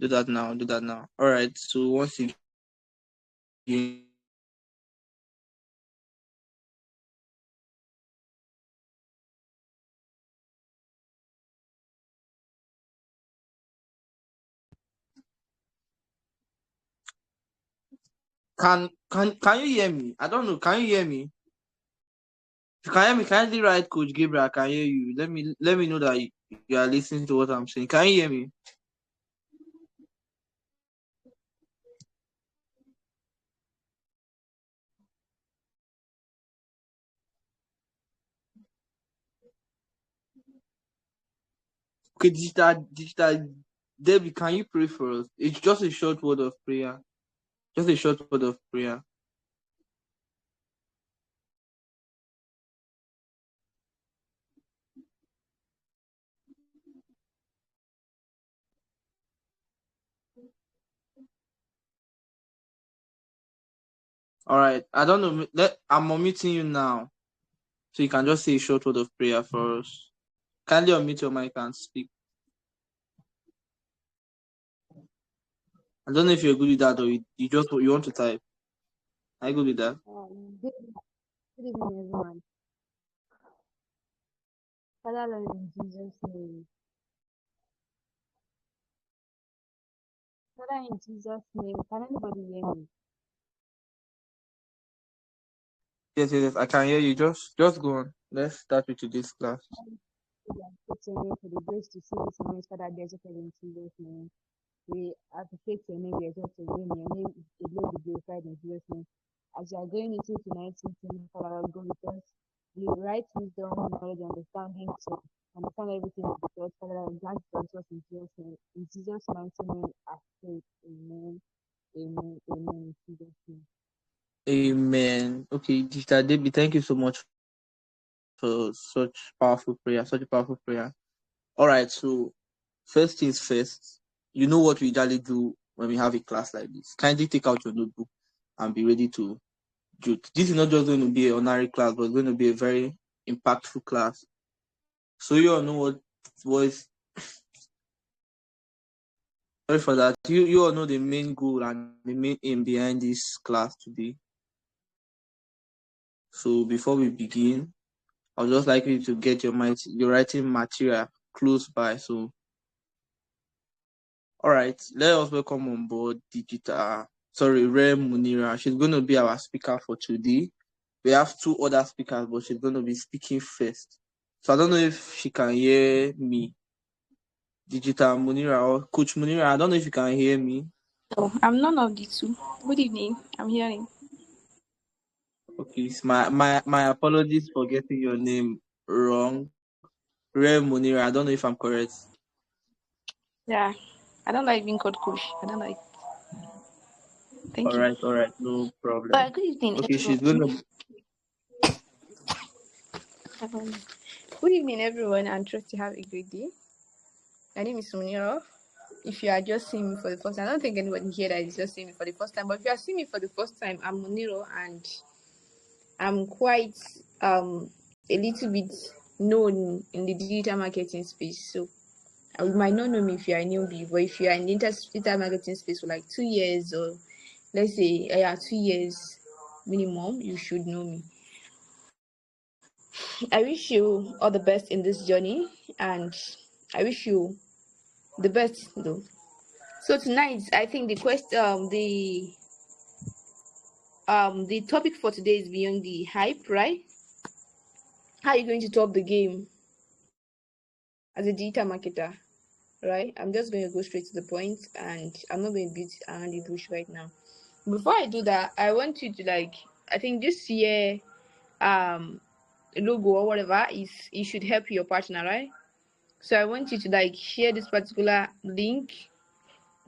Do that now. Do that now. All right. So once again, can you hear me? I don't know. Can you hear me? If you can hear me, kindly write Coach Gabriel. I can hear you. Let me know that you are listening to what I'm saying. Can you hear me? Okay, digital Debbie, can you pray for us? It's just a short word of prayer. Just a short word of prayer. All right. I don't know. I'm unmuting you now. So you can just say a short word of prayer for us. Kindly unmute your mic and speak. I don't know if you're good with that or you want to type. Are you good with that? Good evening, everyone. Father, Lord, in Jesus' name. Father, in Jesus' name, can anybody hear me? Yes. I can hear you. Just go on. Let's start with today's class. Thank you for the grace to see this moment, Father, deserted in Jesus' name. We appreciate your name, we exalt your name, your name alone be glorified in Jesus' name. As you are going into tonight's meeting, Father, go with us. The right wisdom, knowledge, understanding to understand everything of the God, Father, grant it unto us in Jesus' name. In Jesus' mighty name, I pray. Amen. Amen. Amen. In Jesus' name. Amen. Okay, Sister Debbie, thank you so much for such powerful prayer. Such a powerful prayer. All right, so first things first, you know what we usually do when we have a class like this. Kindly take out your notebook and be ready to jot. This is not just going to be an ordinary class, but it's going to be a very impactful class. So you all know what was. Sorry for that. You all know the main goal and the main aim behind this class today. So before we begin, I would just like you to get your writing material close by. So, all right, let us welcome on board Rem Munira. She's going to be our speaker for today. We have two other speakers, but she's going to be speaking first. So I don't know if she can hear me. Digital Munira or Coach Munira, I don't know if you can hear me. Oh, I'm none of the two. Good evening. I'm hearing. Okay, my apologies for getting your name wrong. Rem Munira, I don't know if I'm correct. Yeah, I don't like being called Kush. I don't like. Thank you. All right, no problem. Good evening, Okay, she's everyone. gonna. Good evening, everyone, and trust you have a great day. My name is Muniro. If you are just seeing me for the first time, I don't think anybody here that is just seeing me for the first time. But if you are seeing me for the first time, I'm Muniro, and I'm quite a little bit known in the digital marketing space. So you might not know me if you are a newbie, but if you are in the digital marketing space for like 2 years, or let's say 2 years minimum, you should know me. I wish you all the best in this journey, and I wish you the best though. So tonight, I think the topic for today is beyond the hype, right? How are you going to top the game as a digital marketer, right? I'm just going to go straight to the point, and I'm not going to beat around the bush right now. Before I do that, I want you to I think this year logo or whatever it should help your partner, right? So I want you to share this particular link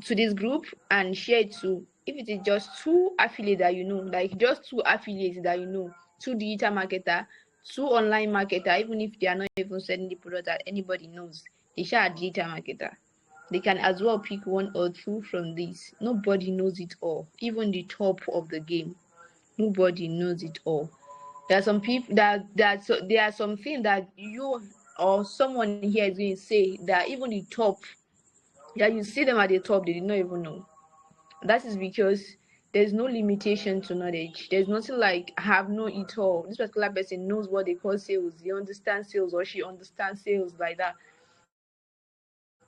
to this group and share it to, if it is just two affiliates that you know, just two affiliates that you know, two digital marketer, two online marketer, even if they are not even selling the product that anybody knows, they share a digital marketer. They can as well pick one or two from this. Nobody knows it all, even the top of the game. Nobody knows it all. There are some people there are some things that you or someone here is going to say that even the top Yeah, you see them at the top, they did not even know. That is because there's no limitation to knowledge. There's nothing like I have know it all. This particular person knows what they call sales. He understands sales or she understands sales like that.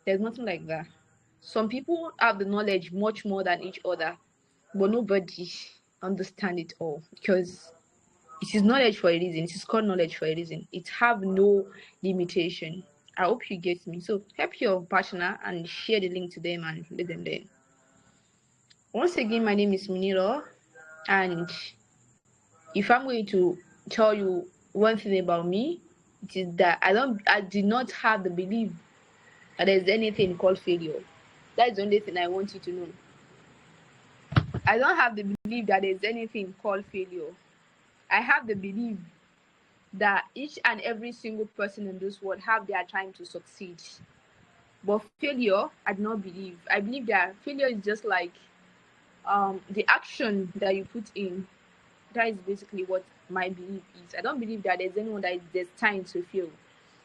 There's nothing like that. Some people have the knowledge much more than each other, but nobody understand it all because it is knowledge for a reason. It is called knowledge for a reason. It have no limitation. I hope you get me. So help your partner and share the link to them and let them there. Once again, my name is Muniro, and if I'm going to tell you one thing about me, it is that I did not have the belief that there's anything called failure. That's the only thing I want you to know. I don't have the belief that there's anything called failure. I have the belief that each and every single person in this world have their time to succeed. But failure, I do not believe. I believe that failure is just like the action that you put in. That is basically what my belief is. I don't believe that there's anyone that there's time to fail.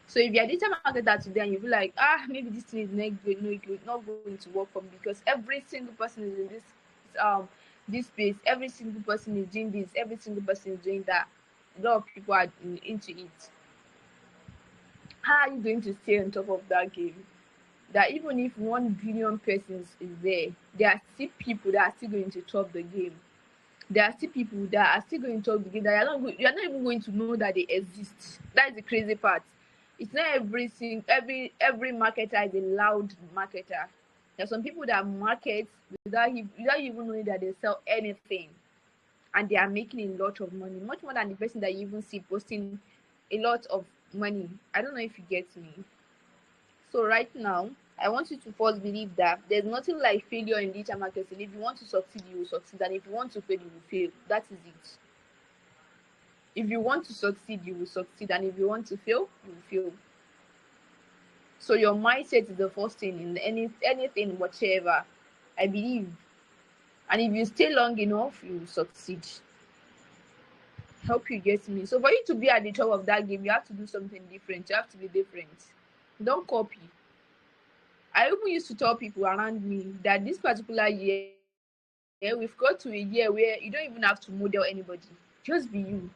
So if you're a data marketer today and you feel like, maybe this thing is not good, no, it's not going to work for me because every single person is in this space, every single person is doing this, every single person is doing that. A lot of people are into it. How are you going to stay on top of that game? That even if 1 billion persons is there are still people that are still going to top the game. There are still people that are still going to talk together. You're not even going to know that they exist. That is the crazy part. It's not every marketer is a loud marketer. There are some people that market without even knowing that they sell anything, and they are making a lot of money, much more than the person that you even see posting a lot of money. I don't know if you get me. So right now, I want you to first believe that there's nothing like failure in digital marketing. If you want to succeed, you will succeed. And if you want to fail, you will fail. That is it. If you want to succeed, you will succeed. And if you want to fail, you will fail. So your mindset is the first thing in anything, whatever. I believe. And if you stay long enough, you will succeed. Hope you get me. So for you to be at the top of that game, you have to do something different. You have to be different. Don't copy. I even used to tell people around me that this particular year, we've got to a year where you don't even have to model anybody. Just be you.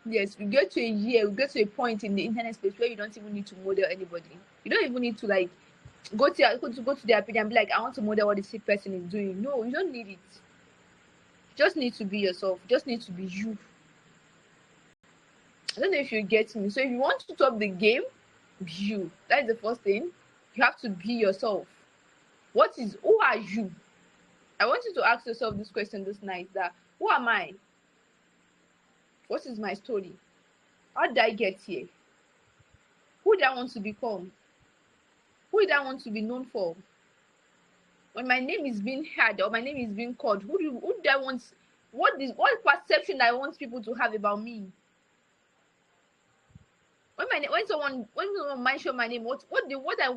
Yes, we get to a year, we get to a point in the internet space where you don't even need to model anybody. You don't even need to like go to their page and be like, I want to model what this person is doing. No, you don't need it. You just need to be yourself. You just need to be you. I don't know if you get me. So if you want to top the game, be you. That is the first thing. You have to be yourself. Who are you? I want you to ask yourself this question this night, that who am I? What is my story? How did I get here? Who did I want to become? Who did I want to be known for? When my name is being heard or my name is being called, who do I want? What perception I want people to have about me? When someone mention my name, what I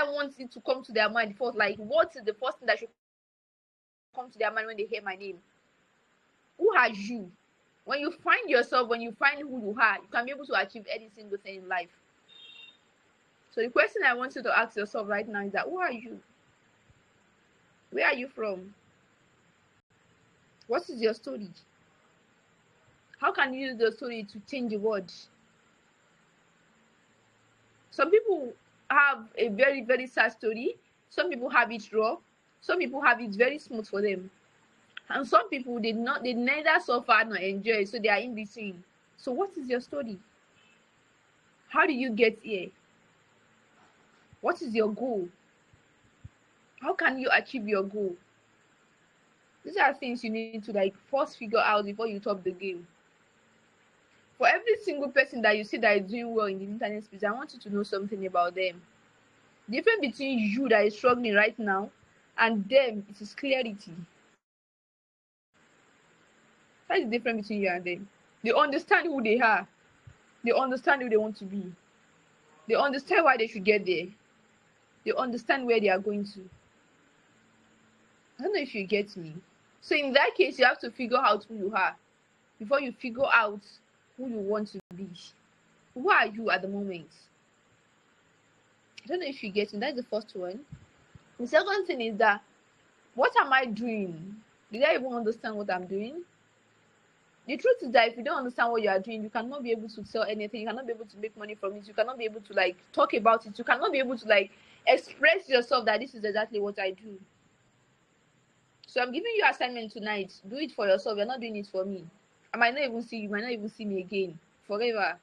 want it to come to their mind first? Like, what is the first thing that should come to their mind when they hear my name? Who are you? When you find yourself, when you find who you are, you can be able to achieve any single thing in life. So the question I want you to ask yourself right now is that who are you? Where are you from? What is your story? How can you use the story to change the world? Some people have a very, very sad story. Some people have it raw. Some people have it very smooth for them. And some people they neither suffer nor enjoy, so they are in between. So what is your story? How do you get here? What is your goal? How can you achieve your goal? These are things you need to like first figure out before you top the game. For every single person that you see that is doing well in the internet space, I want you to know something about them. The difference between you that is struggling right now and them, it is clarity. That is the difference between you and them. They understand who they are. They understand who they want to be. They understand why they should get there. They understand where they are going to. I don't know if you get me. So in that case, you have to figure out who you are before you figure out who you want to be. Who are you at the moment? I don't know if you get it. That's the first one. The second thing is that, what am I doing? Did I even understand what I'm doing? The truth is that if you don't understand what you are doing, you cannot be able to sell anything. You cannot be able to make money from it. You cannot be able to like talk about it. You cannot be able to like express yourself that this is exactly what I do. So I'm giving you assignment tonight. Do it for yourself. You're not doing it for me. I might not even see you. You might not even see me again forever.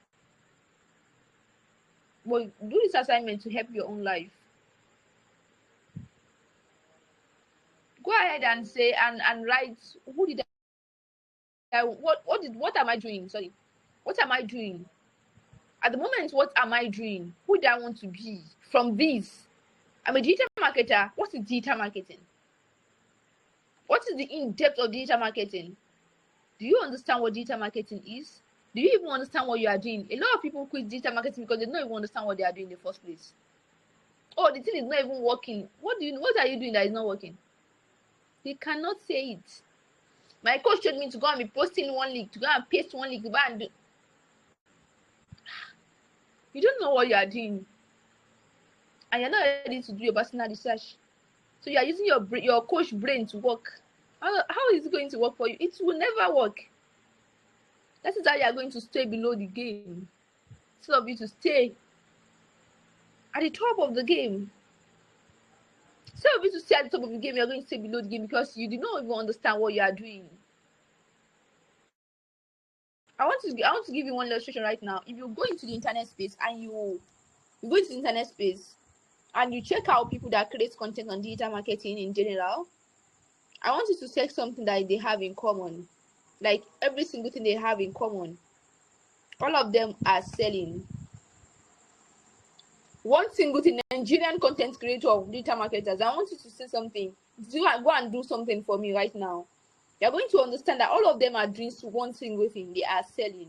But do this assignment to help your own life. Go ahead and say and write, who did I, what am I doing? Sorry. What am I doing? At the moment, what am I doing? Who do I want to be from this? I'm a digital marketer. What is digital marketing? What is the in-depth of digital marketing? Do you understand what digital marketing is? Do you even understand what you are doing? A lot of people quit digital marketing because they don't even understand what they are doing in the first place. Oh, the thing is not even working. What are you doing that is not working? They cannot say it. My coach told me to go and be posting one link, to go and paste one link, to go and do. You don't know what you are doing, and you're not ready to do your personal research. So you are using your coach brain to work. How is it going to work for you? It will never work. That is how you are going to stay below the game, instead of you to stay at the top of the game. Instead of you to stay at the top of the game, you are going to stay below the game because you do not even understand what you are doing. I want to give you one illustration right now. If you go into the internet space and you go into the internet space and you check out people that create content on digital marketing in general, I want you to check something that they have in common. Like every single thing they have in common. All of them are selling. One single thing, Nigerian content creator, digital marketers, I want you to say something. Go and do something for me right now. You're going to understand that all of them are doing one single thing. They are selling.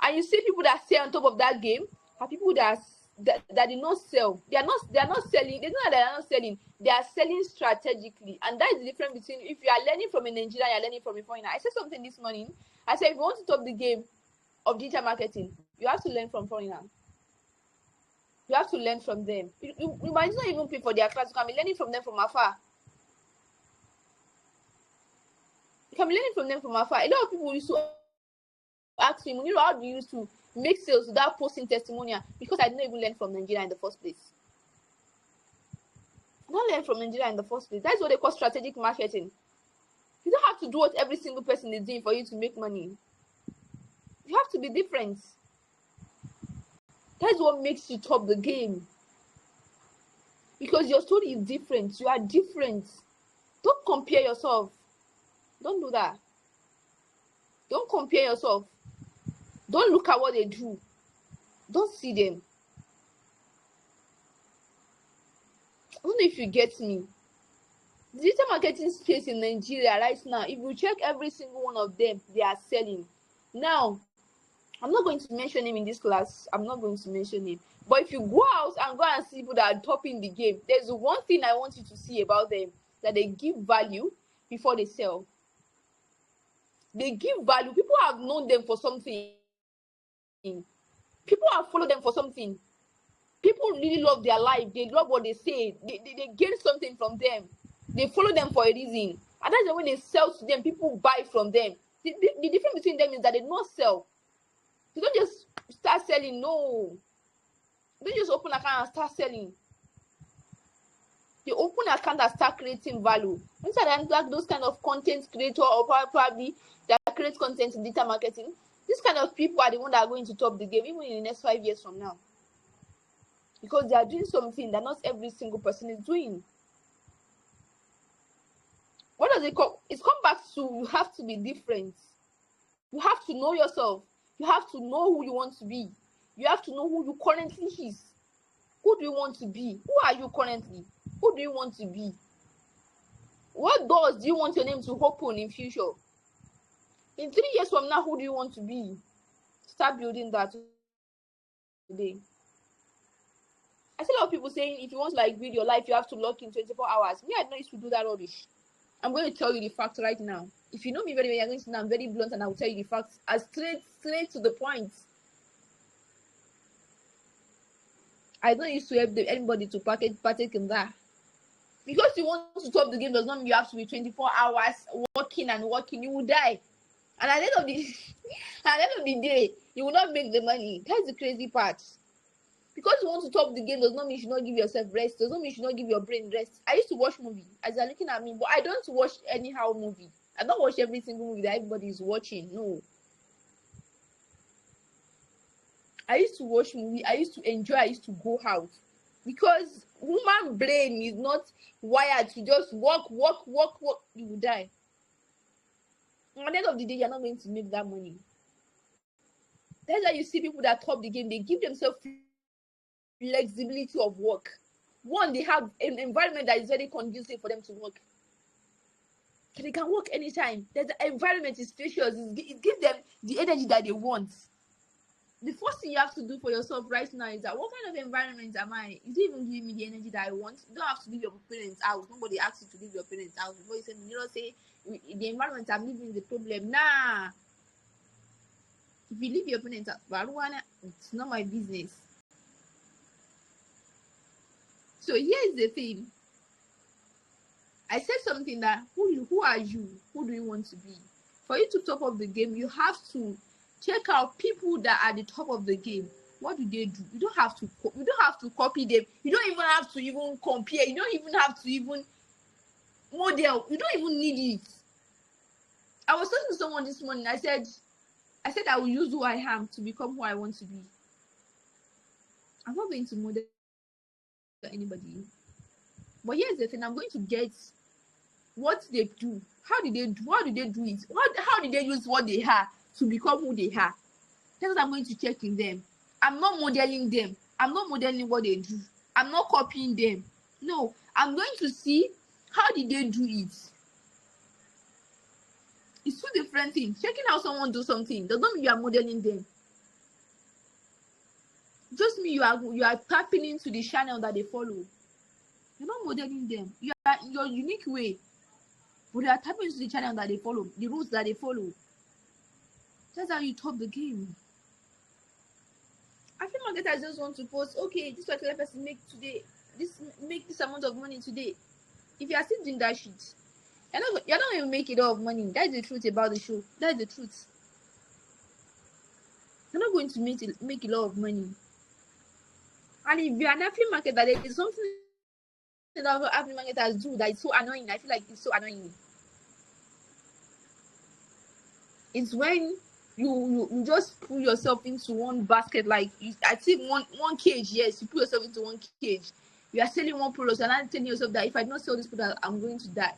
And you see people that sell on top of that game are people that did not sell. They are not selling. They know that they are not selling. They are selling strategically. And that is the difference between, if you are learning from a Nigerian, you're learning from a foreigner. I said something this morning. I said, if you want to top the game of digital marketing, you have to learn from foreigners. You have to learn from them. You might not even pay for their class. You can be learning from them from afar. You can be learning from them from afar. A lot of people used to ask me, how do you used to make sales without posting testimonial? Because I didn't even learn from Nigeria in the first place. I don't learn from Nigeria in the first place. That's what they call strategic marketing. You don't have to do what every single person is doing for you to make money. You have to be different. That's what makes you top the game. Because your story is different. You are different. Don't compare yourself. Don't do that. Don't compare yourself. Don't look at what they do. Don't see them. I don't know if you get me. The digital marketing space in Nigeria right now, if you check every single one of them, they are selling. Now, I'm not going to mention him in this class. I'm not going to mention him. But if you go out and go and see people that are topping the game, there's one thing I want you to see about them, that they give value before they sell. They give value. People have known them for something. People have followed them for something. People really love their life. They love what they say. They gain something from them. They follow them for a reason. And that's when they sell to them, people buy from them. The difference between them is that they don't sell. They don't just start selling. No. They just open an account and start selling. They open an account and start creating value. Inside like those kind of content creator, or probably that create content in digital marketing, these kind of people are the ones that are going to top the game even in the next 5 years from now. Because they are doing something that not every single person is doing. What does it call? It's come back to, you have to be different. You have to know yourself. You have to know who you want to be. You have to know who you currently is. Who do you want to be? Who are you currently? Who do you want to be? What doors do you want your name to open in future? In 3 years from now, who do you want to be? Start building that today. I see a lot of people saying, if you want to like build your life, you have to log in 24 hours. Me, I don't used to do that rubbish. I'm going to tell you the facts right now. If you know me very well, you're going to know I'm very blunt, and I will tell you the facts as straight to the point. I don't used to help anybody to partake in that. Because you want to top the game does not mean you have to be 24 hours working and working. You will die. And at the end of the at the end of the day, you will not make the money. That's the crazy part. Because you want to top the game does not mean you should not give yourself rest. Does not mean you should not give your brain rest. I used to watch movie as you're looking at me, but I don't watch anyhow movie. I don't watch every single movie that everybody is watching. No. I used to watch movie. I used to enjoy. I used to go out. Because human brain is not wired to just work. You will die. At the end of the day, you're not going to make that money. That's why you see people that top the game, they give themselves flexibility of work. One, they have an environment that is very conducive for them to work. They can work anytime. The environment is spacious. It gives them the energy that they want. The first thing you have to do for yourself right now is that what kind of environment am I? Is it even giving me the energy that I want? You don't have to leave your parents' house. Nobody asks you to leave your parents' house before you say, say the environment I'm living is the problem. Nah. If you leave your parents' house, it's not my business. So here's the thing. I said something that who are you? Who do you want to be? For you to top of the game, you have to check out people that are at the top of the game. What do they do? You don't have to copy them. You don't even have to even compare. You don't even have to even model. You don't even need it. I was talking to someone this morning. I said I will use who I am to become who I want to be. I'm not going to model anybody. But here's the thing, I'm going to get what they do. How did they do it? How did they use what they have to become who they are? That's what I'm going to check in them. I'm not modeling them. I'm not modeling what they do. I'm not copying them. No, I'm going to see how did they do it. It's two different things. Checking how someone do something does not mean you are modeling them. Just mean you are tapping into the channel that they follow. You're not modeling them. You are in your unique way. But they are tapping into the channel that they follow, the rules that they follow. That's how you top the game. I feel marketers just want to post, okay, this particular person make this amount of money today. If you are still doing that shit, you're not going to make it all of money. That's the truth about the show. That's the truth. You're not going to make a lot of money. And if you're an affiliate marketer, there is something that affiliate marketers do that is so annoying. I feel like it's so annoying. It's when you just put yourself into one basket, like I think one cage. Yes, you put yourself into one cage. You are selling one product, and I'm telling yourself that if I don't sell this product, I'm going to die.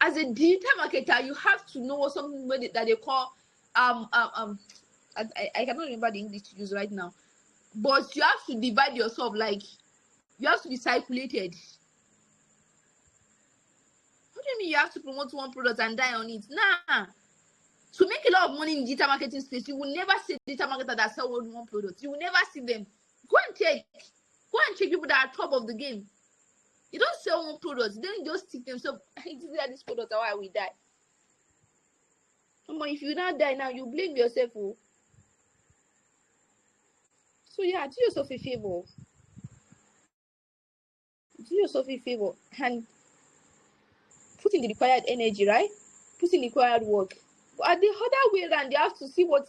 As a digital marketer, you have to know something that they call I cannot remember the English to use right now, but you have to divide yourself, like you have to be circulated. What do you mean you have to promote one product and die on it? Nah. To make a lot of money in digital marketing space, you will never see digital marketer that sell one product. You will never see them. Go and check people that are top of the game. You don't sell one product, then just stick themselves. This product, how I will die. Come on, if you not die now, you blame yourself. Oh. So yeah, do yourself a favor. Do yourself a favor and put in the required energy, right? Put in the required work. But at the other way around, you have to see what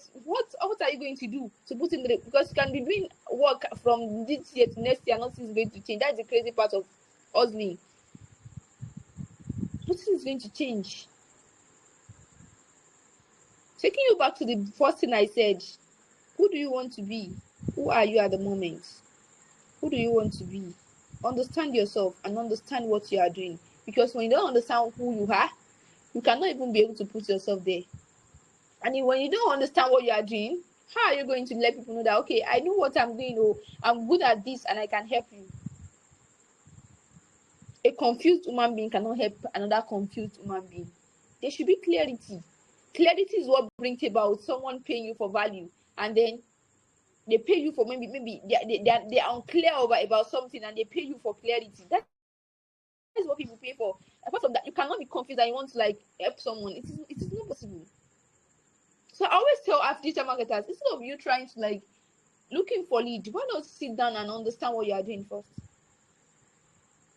are you going to do to put in the, because you can be doing work from this year to next year, nothing is going to change. That's the crazy part of hustling. Nothing is going to change. Taking you back to the first thing I said, who do you want to be? Who are you at the moment? Who do you want to be? Understand yourself and understand what you are doing. Because when you don't understand who you are, you cannot even be able to put yourself there. And when you don't understand what you are doing, how are you going to let people know that, okay, I know what I'm doing, or I'm good at this and I can help you? A confused human being cannot help another confused human being. There should be clarity. Clarity is what brings about someone paying you for value, and then they pay you for maybe they are unclear about something, and they pay you for clarity. That is what people pay for. Apart from that, you cannot be confused and you want to like help someone. It is not possible. So I always tell digital marketers, instead of you trying to like looking for lead, why not sit down and understand what you are doing first?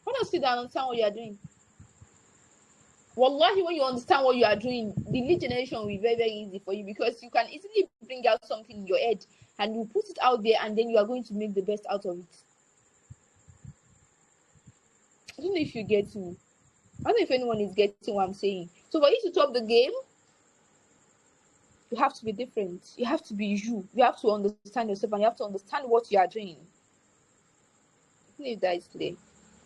Why not sit down and understand what you are doing? Wallahi, when you understand what you are doing, the lead generation will be very, very easy for you, because you can easily bring out something in your head and you put it out there, and then you are going to make the best out of it. I don't know if you get me. I don't know if anyone is getting what I'm saying. So for you to top the game, you have to be different. You have to be you. You have to understand yourself, and you have to understand what you are doing. I don't know if that is clear.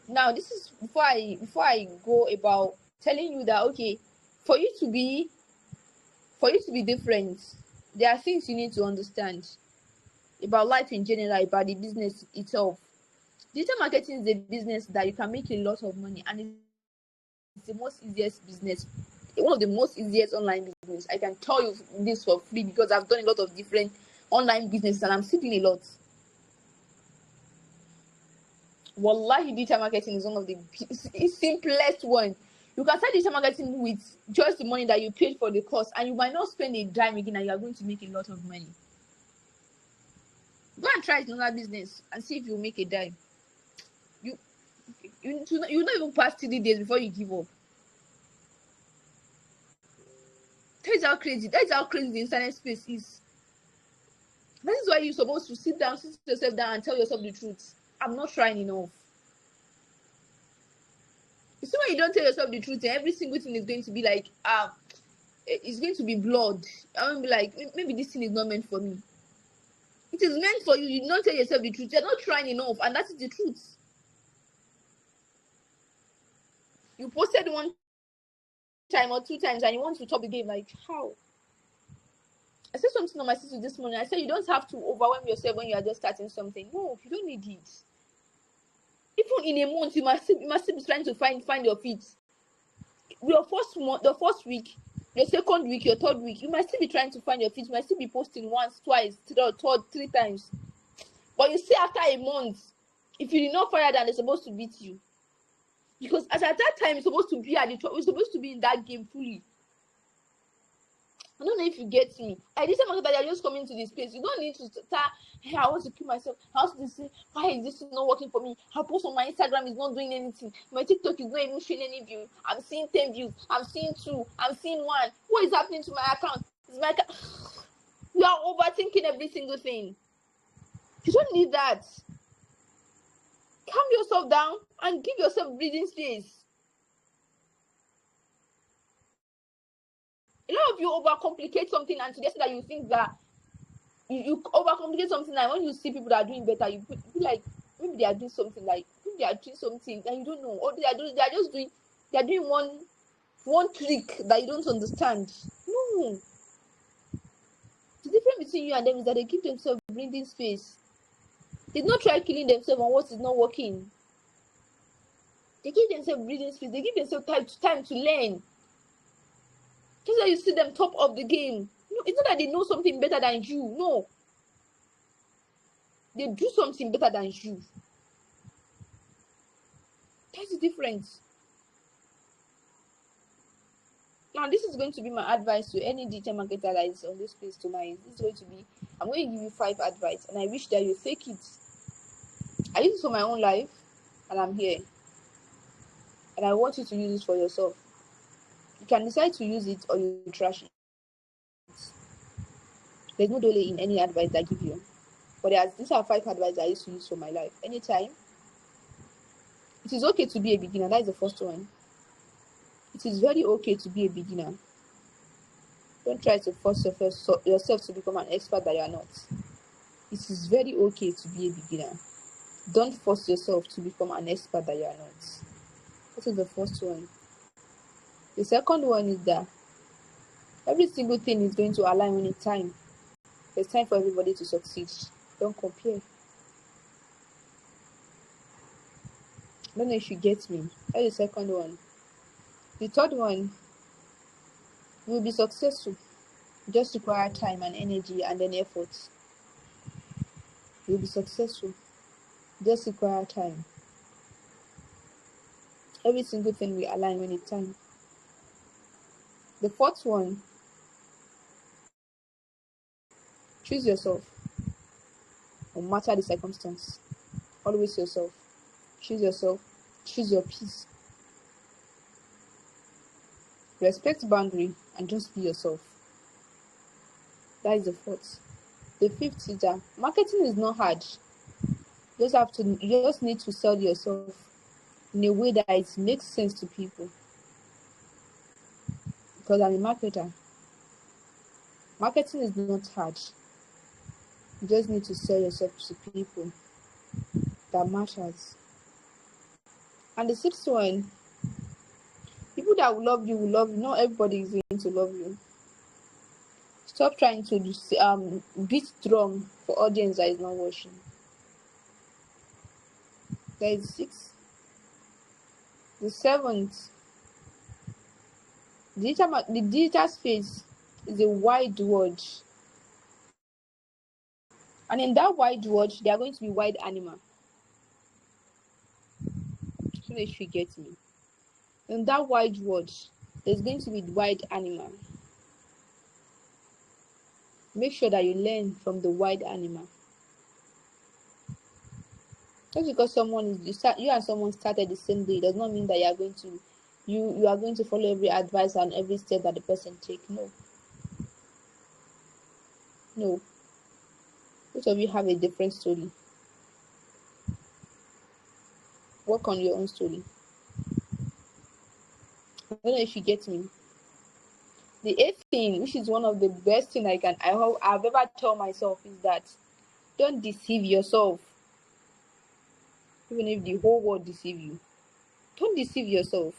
Now, this is before I go about telling you that, okay, for you to be different, there are things you need to understand about life in general, about the business itself. Digital marketing is a business that you can make a lot of money, and it's the most easiest business, one of the most easiest online business. I can tell you this for free, because I've done a lot of different online businesses and I'm still doing a lot. Wallahi, digital marketing is one of the simplest ones. You can start digital marketing with just the money that you paid for the course, and you might not spend a dime again, and you are going to make a lot of money. Go and try another business and see if you make a dime. You not even pass 3 days before you give up. That is how crazy the internet space is. That is why you're supposed to sit yourself down and tell yourself the truth. I'm not trying enough. You see, when you don't tell yourself the truth, every single thing is going to be like, it's going to be blood. I'm going to be like, maybe this thing is not meant for me. It is meant for you. You don't tell yourself the truth. You're not trying enough, and that is the truth. You posted 1 time or 2 times, and you want to top the game. Like, how? I said something on my sister this morning. I said, you don't have to overwhelm yourself when you are just starting something. No, you don't need it. Even in a month, you must be trying to find your feet. Your first month, the first week, your second week, your third week, you might still be trying to find your feet. You might still be posting once, twice, third, 3 times. But you see, after a month, if you did not fire that, they're supposed to beat you. Because at that time, you're supposed to be at the top. You're supposed to be in that game fully. I don't know if you get me. I did some that you're just coming to this place. You don't need to start, hey, I want to kill myself. I want to say, why is this not working for me? Her post on my Instagram is not doing anything. My TikTok is not even showing any view. I'm seeing 10 views. I'm seeing 2. I'm seeing 1. What is happening to my account? You are overthinking every single thing. You don't need that. Calm yourself down and give yourself breathing space. A lot of you overcomplicate something, and today that you think that you overcomplicate something, and when you see people that are doing better, you be like, maybe they are doing something, like maybe they are doing something and you don't know, or they are doing one trick that you don't understand. No, the difference between you and them is that they give themselves breathing space. They don't try killing themselves on what is not working. They give themselves breathing space. They give themselves time to learn. Just like you see them top of the game. No, it's not that they know something better than you. No, they do something better than you. That's the difference. Now, this is going to be my advice to any digital marketer that is on this place tonight. This is going to be, I'm going to give you 5 advice, and I wish that you take it. I use it for my own life, and I'm here. And I want you to use it for yourself. You can decide to use it or you trash it. There's no delay in any advice I give you. But these are 5 advice I used to use for my life. Anytime. It is okay to be a beginner. That is the first one. It is very okay to be a beginner. Don't try to force yourself to become an expert that you are not. It is very okay to be a beginner. Don't force yourself to become an expert that you are not. That is the first one. The second one is that every single thing is going to align when it's time. There's time for everybody to succeed. Don't compare. I don't know if you get me. That's the second one. The third one, you will be successful. You just require time and energy and then effort. You'll be successful. Just require time. Every single thing will align when it's time. The fourth one, choose yourself. no matter the circumstance. Always yourself. Choose yourself. Choose your peace. Respect boundary and just be yourself. That is the fourth. The fifth is that marketing is not hard. You just need to sell yourself in a way that it makes sense to people. Because I'm a marketer. Marketing is not hard. You just need to sell yourself to people that matters. And the sixth one, people that will love you will love you. Not everybody is going to love you. Stop trying to beat drum for audience that is not watching. That is six. The seventh, the digital space is a wide world. And in that wide world, there are going to be wild animals. So they should get me. In that wide world, there's going to be wild animal. Make sure that you learn from the wild animal. Just because you and someone started the same day does not mean that you are going to follow every advice and every step that the person take. No. Both of you have a different story. Work on your own story. I don't know if you get me. The eighth thing, which is one of the best thing I've ever told myself, is that don't deceive yourself. Even if the whole world deceive you, don't deceive yourself.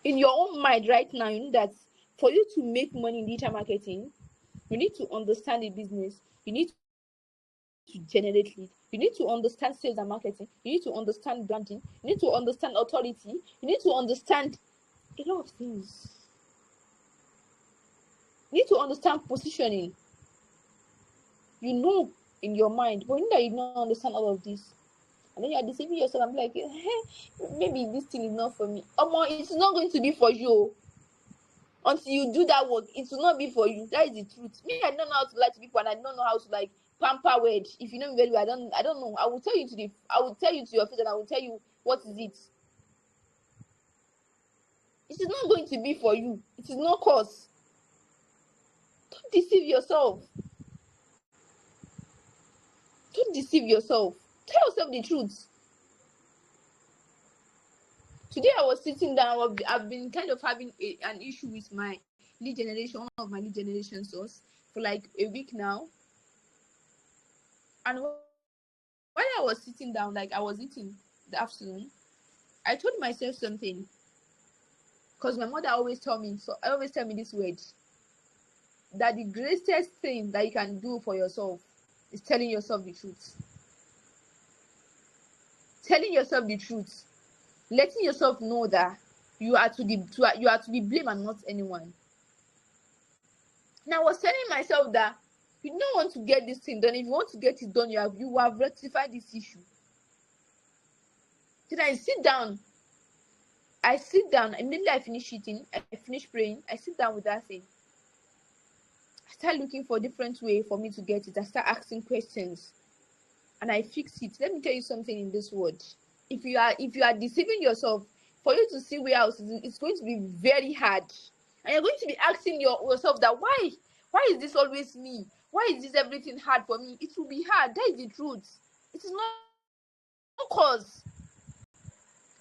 In your own mind right now, you know that for you to make money in digital marketing, you need to understand the business. You need to generate lead. You need to understand sales and marketing. You need to understand branding. You need to understand authority. You need to understand a lot of things. You need to understand positioning. You know in your mind, but you know that you don't understand all of this. And then you are deceiving yourself. I'm like, hey, maybe this thing is not for me. It's not going to be for you. Until you do that work, it will not be for you. That is the truth. Me, I don't know how to lie to people, and I don't know how to like pamper word. If you know me very well, I don't know. I will tell you to your face, and I will tell you what is it. It is not going to be for you. It is not cause. Don't deceive yourself. Don't deceive yourself. Tell yourself the truth. Today I was sitting down. I've been kind of having an issue with my lead generation, one of my lead generation source, for like a week now. And while I was sitting down, like I was eating the afternoon, I told myself something. Because my mother always tell me this word, that the greatest thing that you can do for yourself is telling yourself the truth. Telling yourself the truth. Letting yourself know that you are to be blamed and not anyone. And I was telling myself that you don't want to get this thing done. If you want to get it done, you have rectified this issue. Then I sit down, immediately I finish eating, I finish praying, I sit down with that thing. I start looking for different way for me to get it. I start asking questions and I fix it. Let me tell you something in this world. If you are deceiving yourself, for you to see where else, it's going to be very hard. And you're going to be asking yourself that why is this always me? Why is this everything hard for me? It will be hard. That is the truth. It is not cause.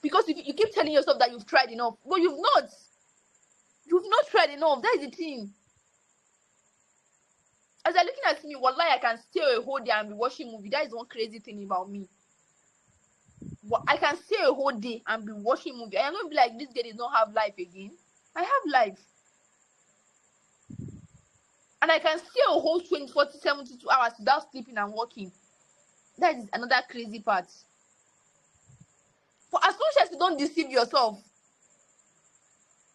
Because if you keep telling yourself that you've tried enough, but you've not. You've not tried enough. That is the thing. As they're looking at me, wallahi, I can stay a whole day and be watching movie. That is one crazy thing about me. I can stay a whole day and be watching movie. I'm gonna be like, this girl does not have life again. I have life. And I can stay a whole 24 to 72 hours without sleeping and working. That is another crazy part. For as long as you don't deceive yourself,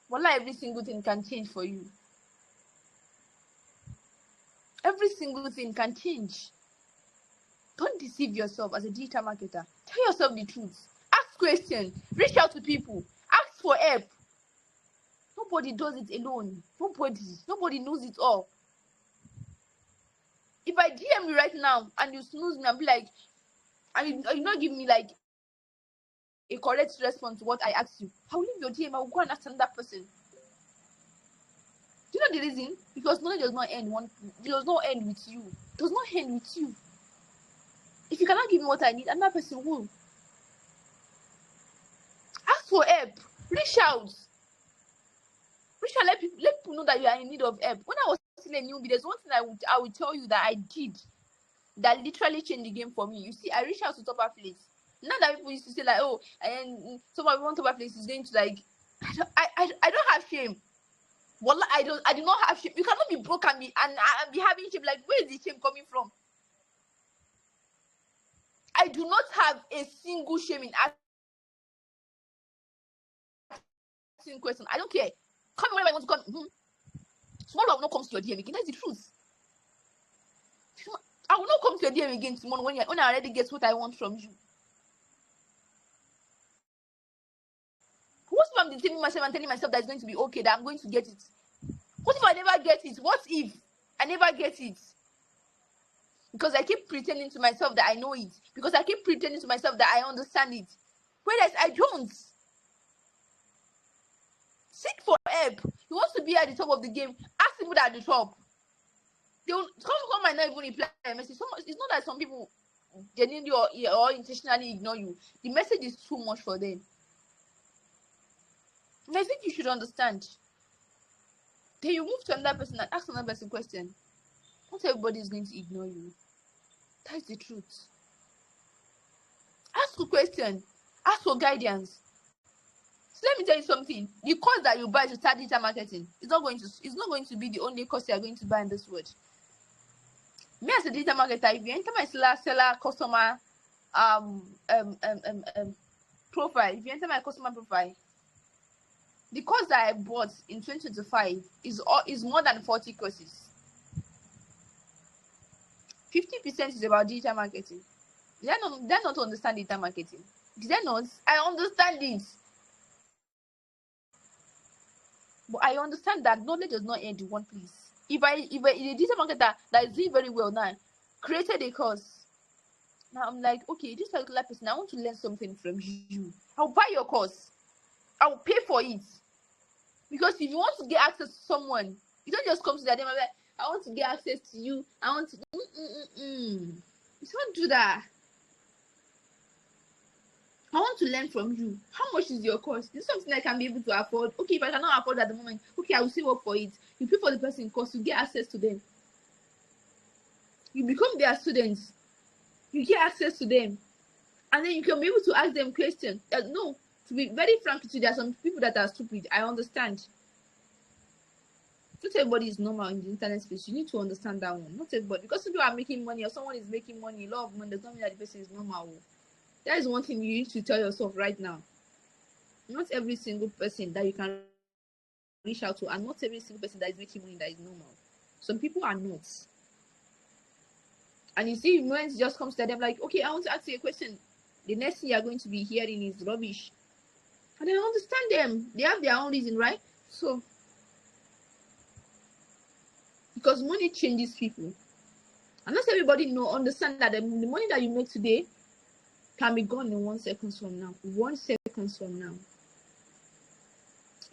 wallahi, every single thing can change for you. Every single thing can change. Don't deceive yourself as a digital marketer. Tell yourself the truth. Ask questions. Reach out to people. Ask for help. Nobody does it alone. Nobody knows it all. If I DM you right now and you snooze me and be like, and you not give me like a correct response to what I asked you, I will leave your DM. I will go and ask another person. Do you know the reason? Because knowledge does not end it does not end with you. It does not end with you. If you cannot give me what I need, another person will. Ask for help. Reach out. Let people know that you are in need of help. When I was still a newbie, there's one thing I would tell you that I did that literally changed the game for me. You see, I reached out to Top Place. Now that people used to say like, oh, and someone want Top Place is going to like, I don't have shame. Well, I do not have shame. You cannot be broke and be having shame. Like, where is the shame coming from? I do not have a single shame in asking questions. I don't care. Come whenever I want to come. Tomorrow I will not come to your DM again. That's the truth. I will not come to your DM again tomorrow when I already get what I want from you. What if I'm deceiving myself and telling myself that it's going to be okay, that I'm going to get it? What if I never get it? What if I never get it? Because I keep pretending to myself that I know it. Because I keep pretending to myself that I understand it. Whereas I don't. Seek for help. You want to be at the top of the game, ask people that are at the top. Some might not even reply a message. It's not that some people genuinely or intentionally ignore you. The message is too much for them. And I think you should understand. Then you move to another person and ask another person a question. Not everybody is going to ignore you. That's the truth. Ask a question. Ask for guidance. So let me tell you something. The course that you buy to start digital marketing is not going to be the only course you are going to buy in this world. Me as a digital marketer, if you enter my seller customer profile, if you enter my customer profile, the course that I bought in 2025 is more than 40 courses. 50% is about digital marketing. Did I not understand digital marketing? Did I not? I understand it. But I understand that knowledge does not end in one place. If a digital marketer that is doing very well now created a course, now I'm like, okay, this particular person, I want to learn something from you. I'll buy your course. I'll pay for it. Because if you want to get access to someone, you don't just come to them and be like, I want to get access to you. I want to. You don't do that. I want to learn from you. How much is your cost? This is something I can be able to afford. Okay, if I cannot afford at the moment, okay, I will still work for it. You pay for the person cost, you get access to them. You become their students. You get access to them. And then you can be able to ask them questions. No, to be very frank with you, there are some people that are stupid. I understand. Not everybody is normal in the internet space. You need to understand that one. Not everybody. Because people are making money or someone is making money, a lot of money, does not mean that the person is normal. That is one thing you need to tell yourself right now. Not every single person that you can reach out to, and not every single person that is making money that is normal. Some people are not. And you see, when it just comes to them like, okay, I want to ask you a question. The next thing you're going to be hearing is rubbish. And I understand them. They have their own reason, right? So, because money changes people. And not everybody understand that the money that you make today can be gone in 1 second from now. 1 second from now.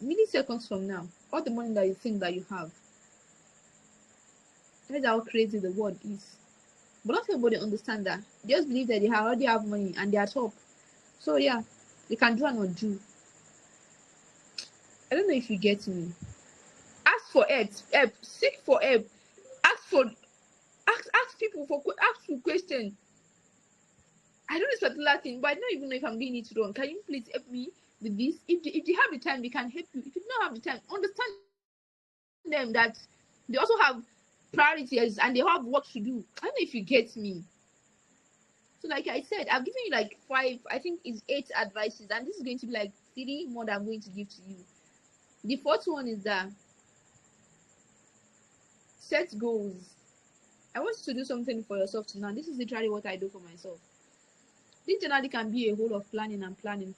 Milliseconds from now. All the money that you think that you have. That's how crazy the world is. But not everybody understand that. They just believe that they already have money and they are top. So yeah, they can do and not do. I don't know if you get me. Ask for help. Seek for help. Ask people for questions. I know this particular thing, but I don't even know if I'm doing it wrong. Can you please help me with this? If they have the time, they can help you. If you don't have the time, understand them that they also have priorities and they have work to do. I don't know if you get me. So like I said, I've given you like 5, I think it's 8 advices, and this is going to be like 3 more that I'm going to give to you. The fourth one is that set goals. I want you to do something for yourself tonight. This is literally what I do for myself. This January can be a whole of planning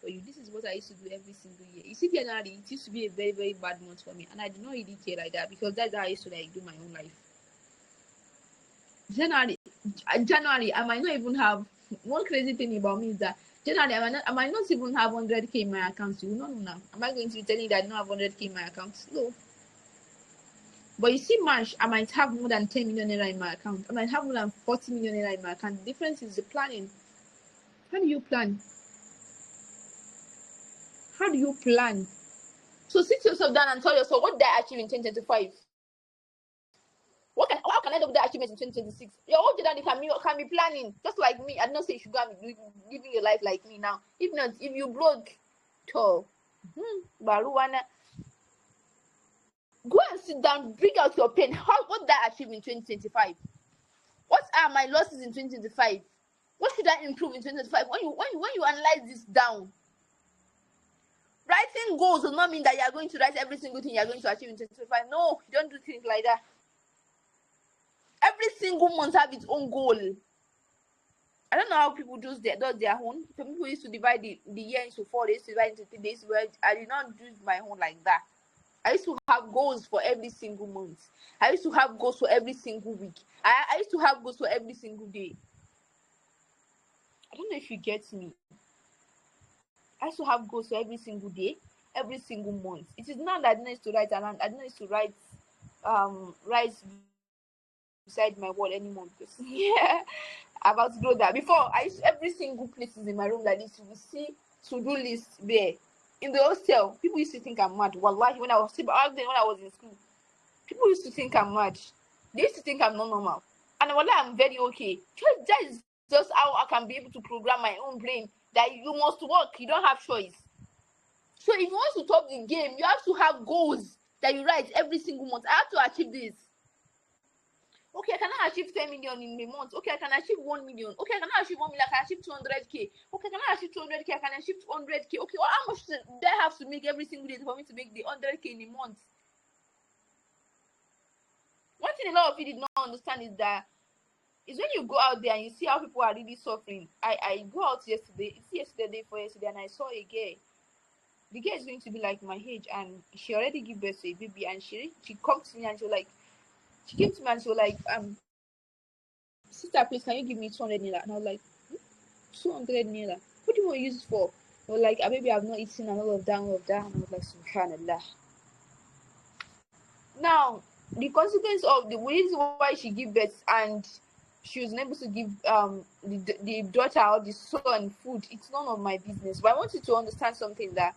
for you. This is what I used to do every single year. You see, January, it used to be a very, very bad month for me, and I did not really care like that because that's how I used to like do my own life. January, I might not even have. One crazy thing about me is that January, I might not even have 100k in my account. You will not know now. Am I going to be telling you that I don't have 100k in my account? No. But you see, March, I might have more than 10 million naira in my account. I might have more than 40 million naira in my account. The difference is the planning. How do you plan? How do you plan? So sit yourself down and tell yourself, what did I achieve in 2025? How can I do that achievement in 2026? Your own journey can be planning, just like me. I don't say you should go and be living your life like me now. If not, if you broke, Baruana, go and sit down, bring out your pen. What did I achieve in 2025? What are my losses in 2025? What should I improve in 2025? When you analyze this down, writing goals does not mean that you are going to write every single thing you are going to achieve in 2025. No, you don't do things like that. Every single month have its own goal. I don't know how people do their own. Some people used to divide the year into 4 days, divide into 3 days. Where I did not do my own like that. I used to have goals for every single month. I used to have goals for every single week. I used to have goals for every single day. I don't know if you get me. I used to have goals for every single day, every single month. It is not that I don't used to write around. I don't used to write beside my wall anymore because yeah, I've outgrown that. Before I used every single place is in my room like this. You will see to-do list there. In the hostel, people used to think I'm mad. Wallahi, when I was in school, people used to think I'm mad. They used to think I'm not normal. And wallahi, I'm very okay. That is just how I can be able to program my own brain that you must work. You don't have choice. So if you want to top the game, you have to have goals that you write every single month. I have to achieve this. Okay, I cannot achieve 10 million in a month. Okay, I can achieve 1 million. Okay, I cannot achieve 1 million. I can achieve 200k. Okay, I cannot achieve 200k. I can achieve 200k. Okay, well, how much do I have to make every single day for me to make the 100k in a month? One thing a lot of you did not understand is that is when you go out there and you see how people are really suffering. I go out yesterday. It's yesterday for yesterday, and I saw a girl. The girl is going to be like my age, and she already gave birth to a baby, and she come to me and she came to me and she was like, sister, please, can you give me 200 naira? And I was like, 200 naira? What do you want to use it for? They were like, baby, I've not eaten and all of that. And I was like, subhanallah. Now, the consequence of the reason why she gave birth and she was unable to give the daughter or the son food, it's none of my business. But I want you to understand something, that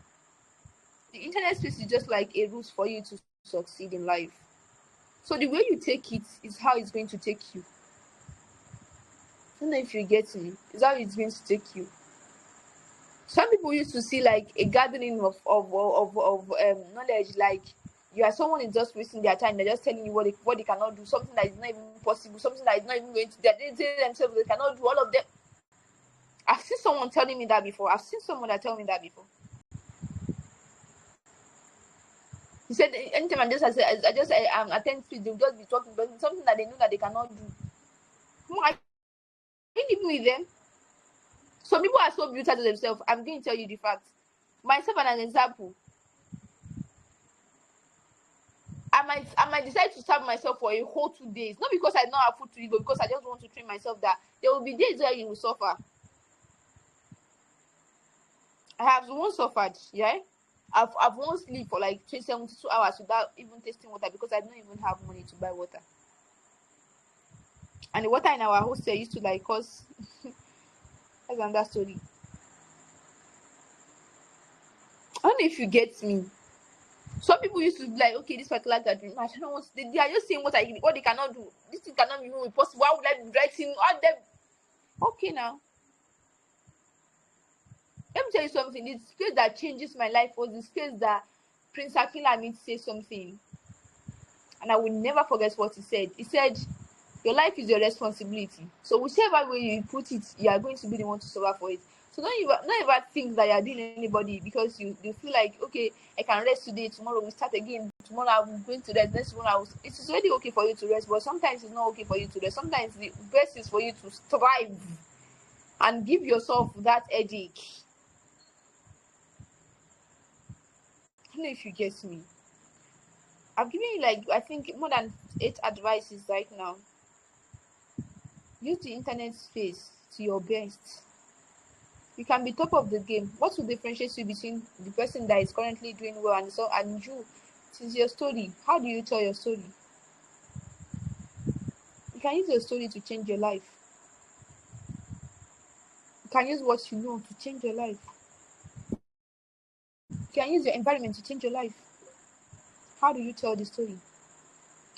the internet space is just like a route for you to succeed in life. So the way you take it is how it's going to take you. I don't know if you get me. It's how it's going to take you. Some people used to see like a gathering of knowledge, like you are someone is just wasting their time. They're just telling you what they cannot do, something that is not even possible, something that is not even going to. They tell themselves they cannot do all of them. I've seen someone telling me that before. I've seen someone that tell me that before. He said anytime I just attend to, they'll just be talking about something that they know that they cannot do. Are you living with them? Some people are so brutal to themselves. I'm going to tell you the fact. Myself an example. I might decide to starve myself for a whole 2 days. Not because I don't have food to eat, but because I just want to train myself that there will be days where you will suffer. I have once suffered, yeah. I've once lived for like 72 hours without even tasting water because I don't even have money to buy water. And the water in our hostel used to like cause that's another story. I don't know if you get me. Some people used to be like, okay, this particular gathering, I don't know what they are just saying what they cannot do. This thing cannot be even possible. Why would I be writing all them? Okay, now let me tell you something. The space that changes my life was the space that Prince Akila made say something, and I will never forget what he said. He said, "Your life is your responsibility. So whichever way you put it, you are going to be the one to suffer for it. So don't ever think that you are doing anybody because you feel like, okay, I can rest today, tomorrow we start again, tomorrow I'm going to rest, next one it is already okay for you to rest, but sometimes it's not okay for you to rest. Sometimes the best is for you to strive and give yourself that headache." I don't know if you get me. I've given you like I think more than 8 advices right now. Use the internet space to your best. You can be top of the game. What will differentiate you between the person that is currently doing well and you? It is your story. How do you tell your story? You can use your story to change your life. You can use what you know to change your life. You can use your environment to change your life. How do you tell the story?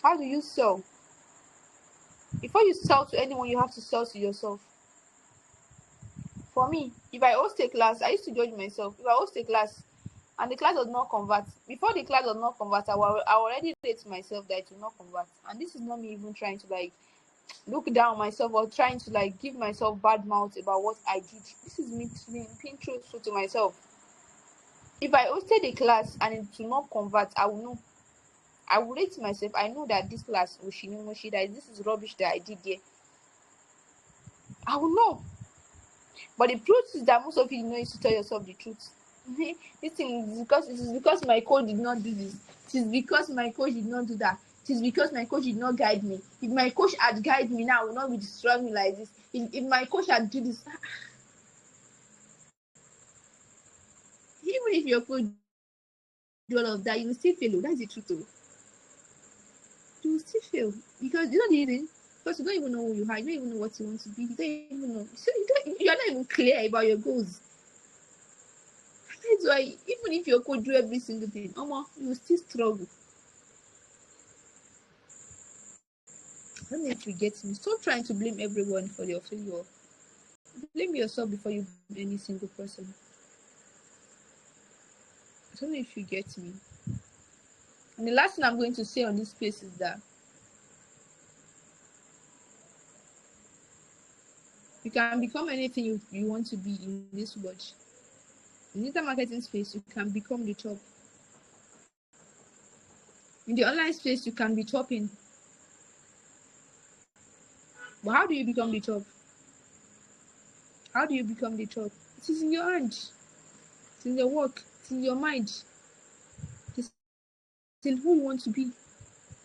How do you sell? Before you sell to anyone, you have to sell to yourself. For me, if I host a class, I used to judge myself. If I host a class and the class does not convert, before the class does not convert, I already rate myself that it will not convert. And this is not me even trying to like look down on myself or trying to like give myself bad mouth about what I did. This is me being truthful to myself. If I hosted a class and it will not convert, I will know. I will rate myself. I know that this class, that this is rubbish that I did here. I will know. But the truth is that most of you know is to tell yourself the truth. This thing is because it is because my coach did not do this. It is because my coach did not do that. It is because my coach did not guide me. If my coach had guided me now, I would not be destroying me like this. If my coach had do this, even if your coach do all of that, you will still fail. That's the truth. Though. You will still fail because you know the reason. Because you don't even know who you are. You don't even know what you want to be. You don't even know. So you are not even clear about your goals. That's why even if your coach do every single thing, you will still struggle. I don't know if you get me. Stop trying to blame everyone for your failure. Blame yourself before you blame any single person. I don't know if you get me. And the last thing I'm going to say on this space is that you can become anything you want to be in this world. In the digital marketing space, you can become the top. In the online space, you can be topping. But how do you become the top? How do you become the top? It is in your hand. It's in your work. It's in your mind. It's in who you want to be. It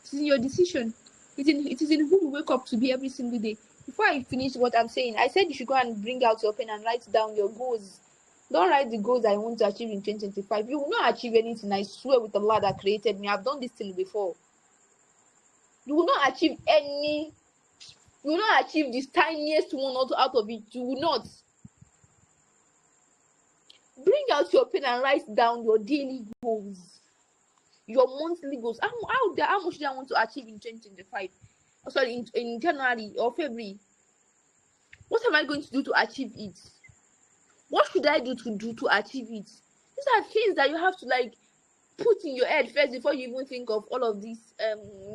is in your decision. It is in who you wake up to be every single day. Before I finish what I'm saying, I said you should go and bring out your pen and write down your goals. Don't write the goals I want to achieve in 2025. You will not achieve anything. I swear with the Allah that created me. I've done this thing before. You will not achieve any. You will not achieve this tiniest one out of it. You will not. Bring out your pen and write down your daily goals, your monthly goals. How much do I want to achieve in 2025? Sorry, in January or February. What am I going to do to achieve it? What should I do to achieve it? These are things that you have to like put in your head first before you even think of all of these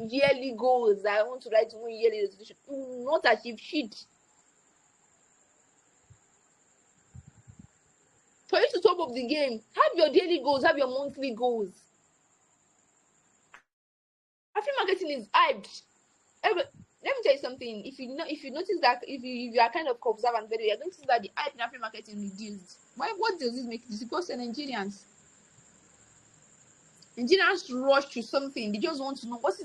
yearly goals that I want to write one yearly resolution. You will not achieve shit. For you to top up the game, have your daily goals, have your monthly goals. Affiliate marketing is hyped. Let me tell you something. If you notice that if you are kind of observant, very, you're going to see that the hype in affiliate marketing reduced. Why? What does this make? It's because the Nigerians rush to something. They just want to know what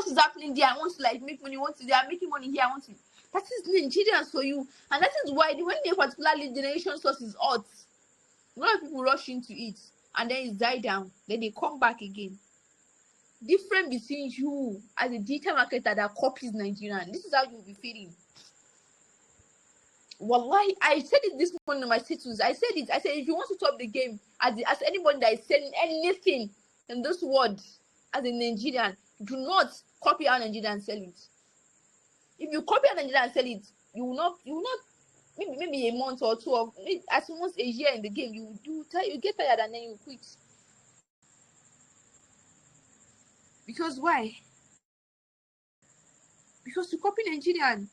is happening there. I want to like make money. They are making money here. I want to. That is Nigerians for you, and that is why when a particular lead generation source is hot, a lot of people rush into it, and then it die down. Then they come back again. Different between you as a digital marketer that copies Nigerian. This is how you'll be feeling. Wallahi, I said it this morning on my status. I said if you want to top the game as anybody that is selling anything in this world as a Nigerian, do not copy our Nigerian and sell it. If you copy our Nigerian and sell it, you will not maybe a month or two of as almost a year in the game, you get tired and then you quit. Because why? Because you copy Nigerian.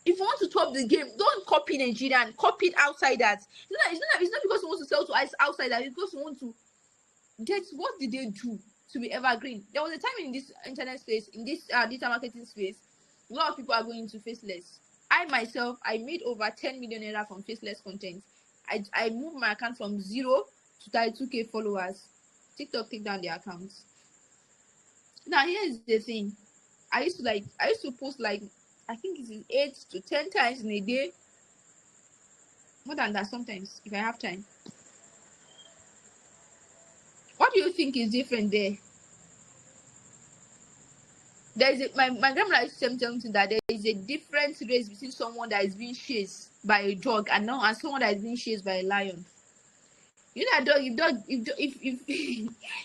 If you want to top the game, don't copy Nigerian. Copy outsiders. It's not because you want to sell to outsiders. It's because you want to get what did they do to be evergreen. There was a time in this internet space, in this digital marketing space, a lot of people are going to faceless. I myself, I made over 10 million naira from faceless content. I moved my account from 0 to 32k followers. TikTok take down the accounts. Now here's the thing. I used to post like I think it is 8 to 10 times in a day. More than that sometimes, if I have time. What do you think is different there? My grandmother used to tell me that there is a different race between someone that is being chased by a dog and someone that is being chased by a lion. You know that dog, if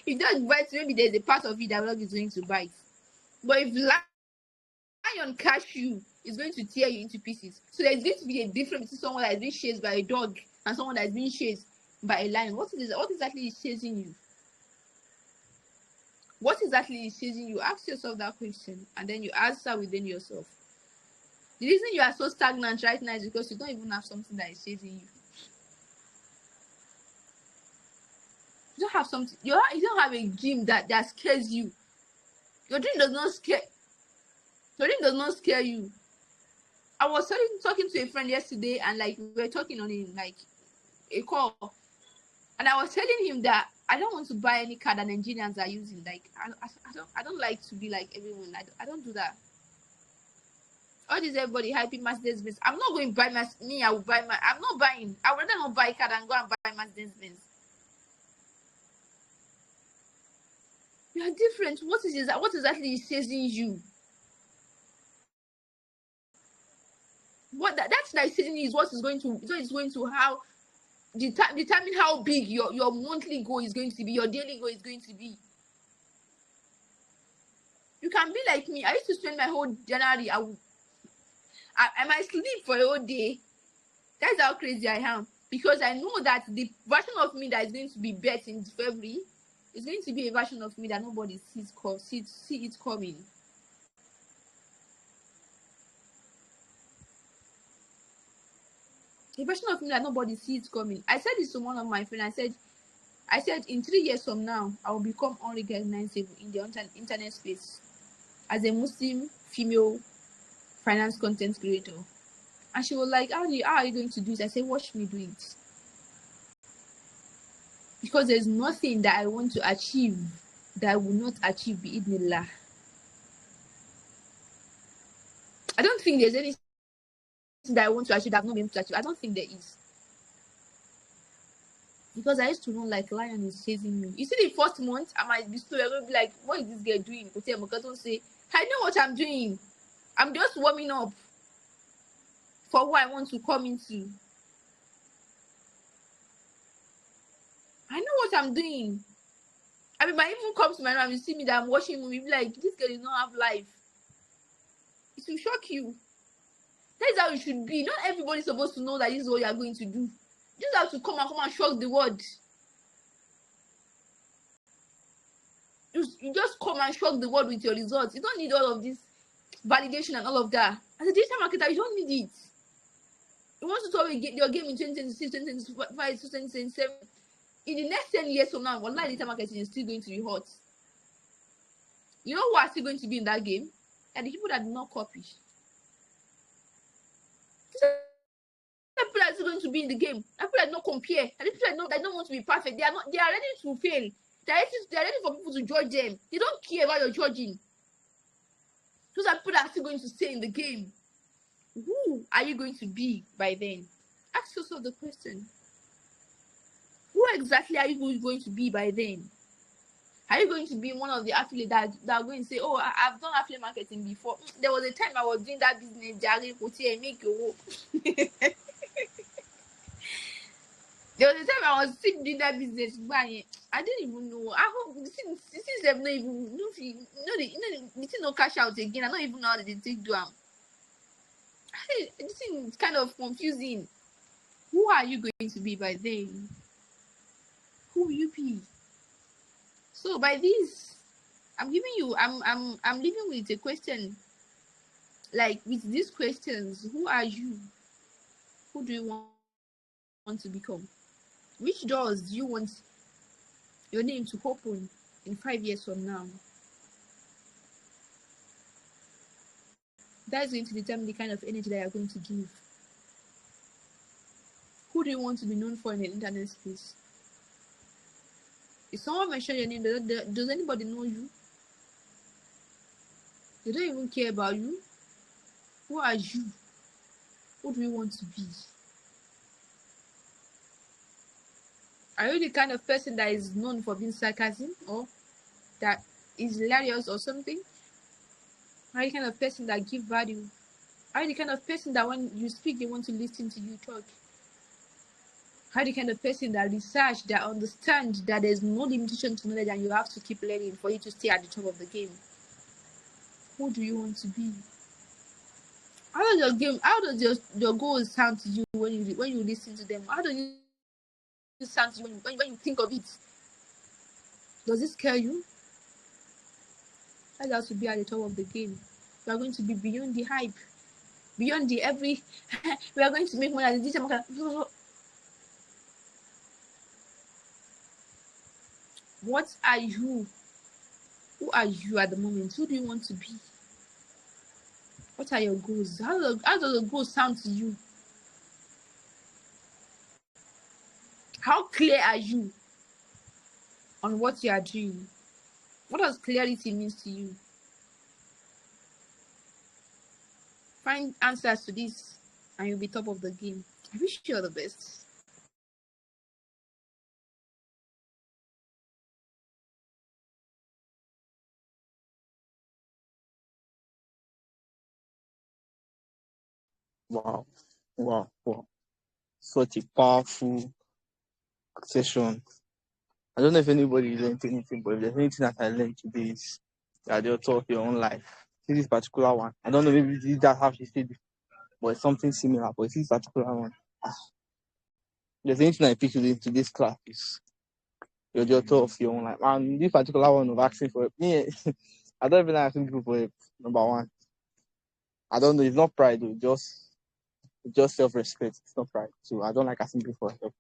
if dog bites, maybe there's a part of it that dog is going to bite. But if lion catch you, it's going to tear you into pieces. So there's going to be a difference between someone that is being chased by a dog and someone that is being chased by a lion. What exactly is chasing you? What exactly is chasing you? Ask yourself that question and then you answer within yourself. The reason you are so stagnant right now is because you don't even have something that is chasing you. You don't have something. You don't have a dream that scares you. Your dream does not scare. Your dream does not scare you. I was talking to a friend yesterday, and like we were talking on a call, and I was telling him that I don't want to buy any car that Nigerians are using. Like I don't like to be like everyone. I don't do that. All this everybody hyping Mercedes Benz. I'm not going to buy me. I will buy my. I'm not buying. I would rather not buy a car than go and buy Mercedes Benz. You are different. What exactly is chasing you? What that's like chasing you is what is going to how determine how big your monthly goal is going to be, your daily goal is going to be. You can be like me. I used to spend my whole January. I might sleep for a whole day. That's how crazy I am. Because I know that the version of me that is going to be bet in February is going to be a version of me that nobody sees see it coming. A version of me that nobody sees it coming. I said this to one of my friends. I said in 3 years from now, I will become unrecognizable in the internet space as a Muslim female finance content creator. And she was like, how are you going to do it? I said, watch me do it. Because there's nothing that I want to achieve that I will not achieve bi'idhnillah. I don't think there's anything that I want to achieve that I've not been able to achieve. I don't think there is. Because I used to run like lion is chasing me. You see, the first month, I might be slow. I'm going to be like, what is this girl doing? I know what I'm doing. I'm just warming up for who I want to come into. I know what I'm doing. I mean, might even come to my room, you see me that I'm watching movie, be like, this girl does not have life. It will shock you. That is how it should be. Not everybody's supposed to know that this is what you are going to do. You just have to come and shock the world. You just come and shock the world with your results. You don't need all of this validation and all of that. As a digital marketer, you don't need it. You want to talk your game in 2026, 2025, 2027. In the next 10 years from now, online digital marketing is still going to be hot. You know who are still going to be in that game? And the people that do not copy. The people that are still going to be in the game. The people that do not compare. And the people that don't want to be perfect. They are ready to fail. They are ready for people to judge them. They don't care about your judging. Those are people that are still going to stay in the game. Who are you going to be by then? Ask yourself the question. Who exactly are you going to be by then? Are you going to be one of the affiliates that are going to say, oh, I've done affiliate marketing before? There was a time I was doing that business, make your There was a time I was still doing that business. I didn't even know. I hope since they've not even the thing no cash out again. I don't even know how they take do. This thing is kind of confusing. Who are you going to be by then? Who will you be? So by this, I'm leaving with a question. Like with these questions, who are you? Who do you want to become? Which doors do you want your name to open in 5 years from now? That is going to determine the kind of energy that you're going to give. Who do you want to be known for in the internet space? If someone mentions your name, does anybody know you? They don't even care about you. Who are you? Who do you want to be? Are you the kind of person that is known for being sarcasm or that is hilarious or something? Are you the kind of person that give value? Are you the kind of person that when you speak, they want to listen to you talk? Are you the kind of person that research, that understand that there's no limitation to knowledge and you have to keep learning for you to stay at the top of the game? Who do you want to be? How does your goals sound to you when you listen to them? How does it sound to you when you think of it? Does it scare you? That has to be at the top of the game. We are going to be beyond the hype, beyond the every. We are going to make money. What are you? Who are you at the moment? Who do you want to be? What are your goals? How does the goals sound to you? How clear are you on what you are doing? What does clarity mean to you? Find answers to this and you'll be top of the game. I wish you all the best. Wow. Wow. Wow. Such a powerful session. I don't know if anybody learned anything, but if there's anything that I learned today is that the author of your own life. See this particular one. I don't know, maybe that's how she said it, but it's something similar. But this particular one, if there's anything I picked into this class is you're the author of your own life. And this particular one of asking for help, me, I don't even like asking people for help. Number one, I don't know. It's not pride, though. Just self-respect. It's not pride. So I don't like asking people for help.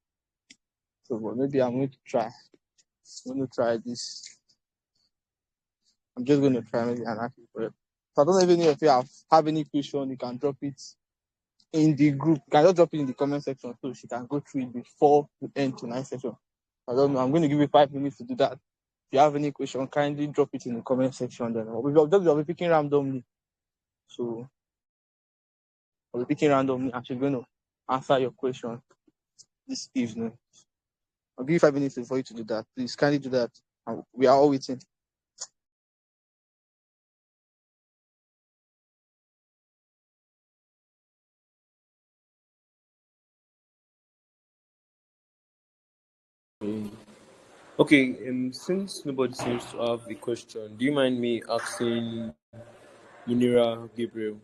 So but maybe I'm going to try. I'm going to try this. I'm just going to try maybe and ask you for help. So I don't know if any of you have any question. You can drop it in the group. You can just drop it in the comment section so she can go through it before we end tonight's session. I don't know. I'm going to give you 5 minutes to do that. If you have any question, kindly drop it in the comment section. Then we'll be picking randomly. So we'll be picking randomly and she's going to answer your question this evening. I'll give you 5 minutes for you to do that. Please kindly do that. We are all waiting. Okay, since nobody seems to have a question, do you mind me asking Munira Gabriel?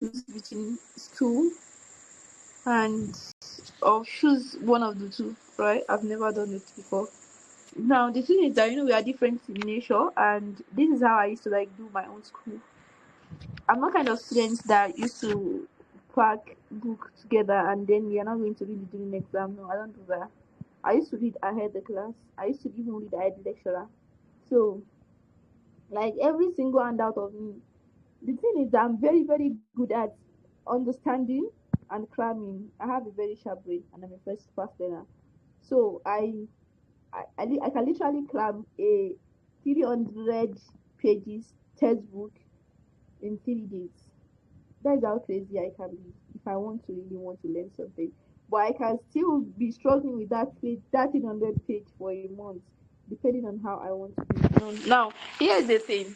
Between school and or choose one of the two, right? I've never done it before. Now the thing is that we are different in nature, and this is how I used to like do my own school. I'm not kind of student that used to pack book together and then we are not going to read during the exam. No, I don't do that. I used to read ahead the class. I used to even read ahead the lecturer. So like every single handout of me. The thing is that I'm very, very good at understanding and cramming. I have a very sharp brain and I'm a fast learner. So I can literally cram a 300 pages textbook in 3 days. That is how crazy I can be if I want to really want to learn something. but I can still be struggling with that 1300 page for a month, depending on how I want to be known. Now, here's the thing.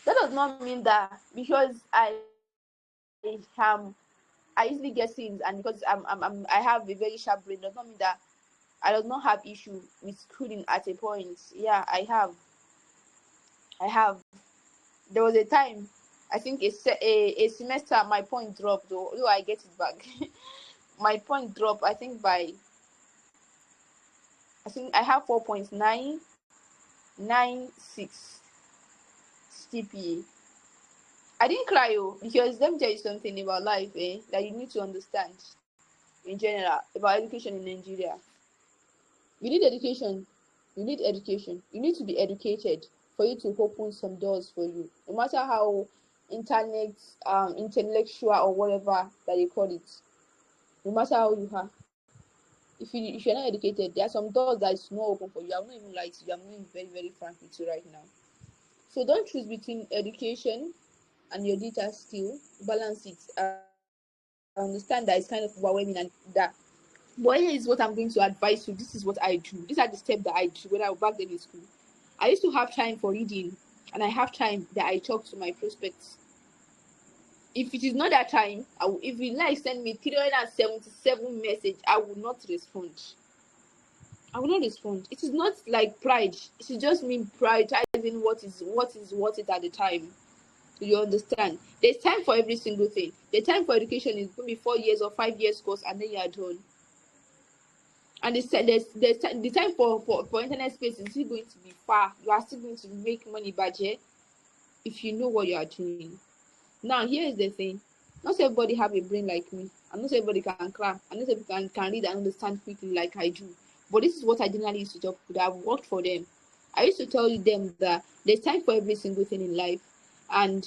That does not mean that because I easily get things, and because I have a very sharp brain, does not mean that I does not have issue with schooling at a point. Yeah, I have. There was a time, I think a semester, my point dropped. Though I get it back, my point dropped. I think I have 4.996 CPA. I didn't cry, because let me tell you something about life, that you need to understand in general about education in Nigeria. You need education. You need education. You need to be educated for you to open some doors for you. No matter how internet, intellectual or whatever that they call it. No matter how you are. If you're not educated, there are some doors that is not open for you. I will not even lie to you. I'm being very, very frank with you right now. So don't choose between education and your data skill. Balance it. I understand that it's kind of overwhelming and that. But here is what I'm going to advise you. This is what I do. These are the steps that I do when I was back then in school. I used to have time for reading, and I have time that I talk to my prospects. If it is not that time, if you like send me 377 message, I will not respond. I will not respond. It is not like pride. It is just me prioritizing what is worth it at the time. You understand? There's time for every single thing. The time for education is maybe 4 years or 5 years course, and then you are done. And the time for internet space is still going to be far. You are still going to make money budget if you know what you are doing. Now, here is the thing. Not everybody have a brain like me. And not everybody can crack. And not everybody can read and understand quickly like I do. But this is what I generally used to talk to. I've worked for them. I used to tell them that there's time for every single thing in life. And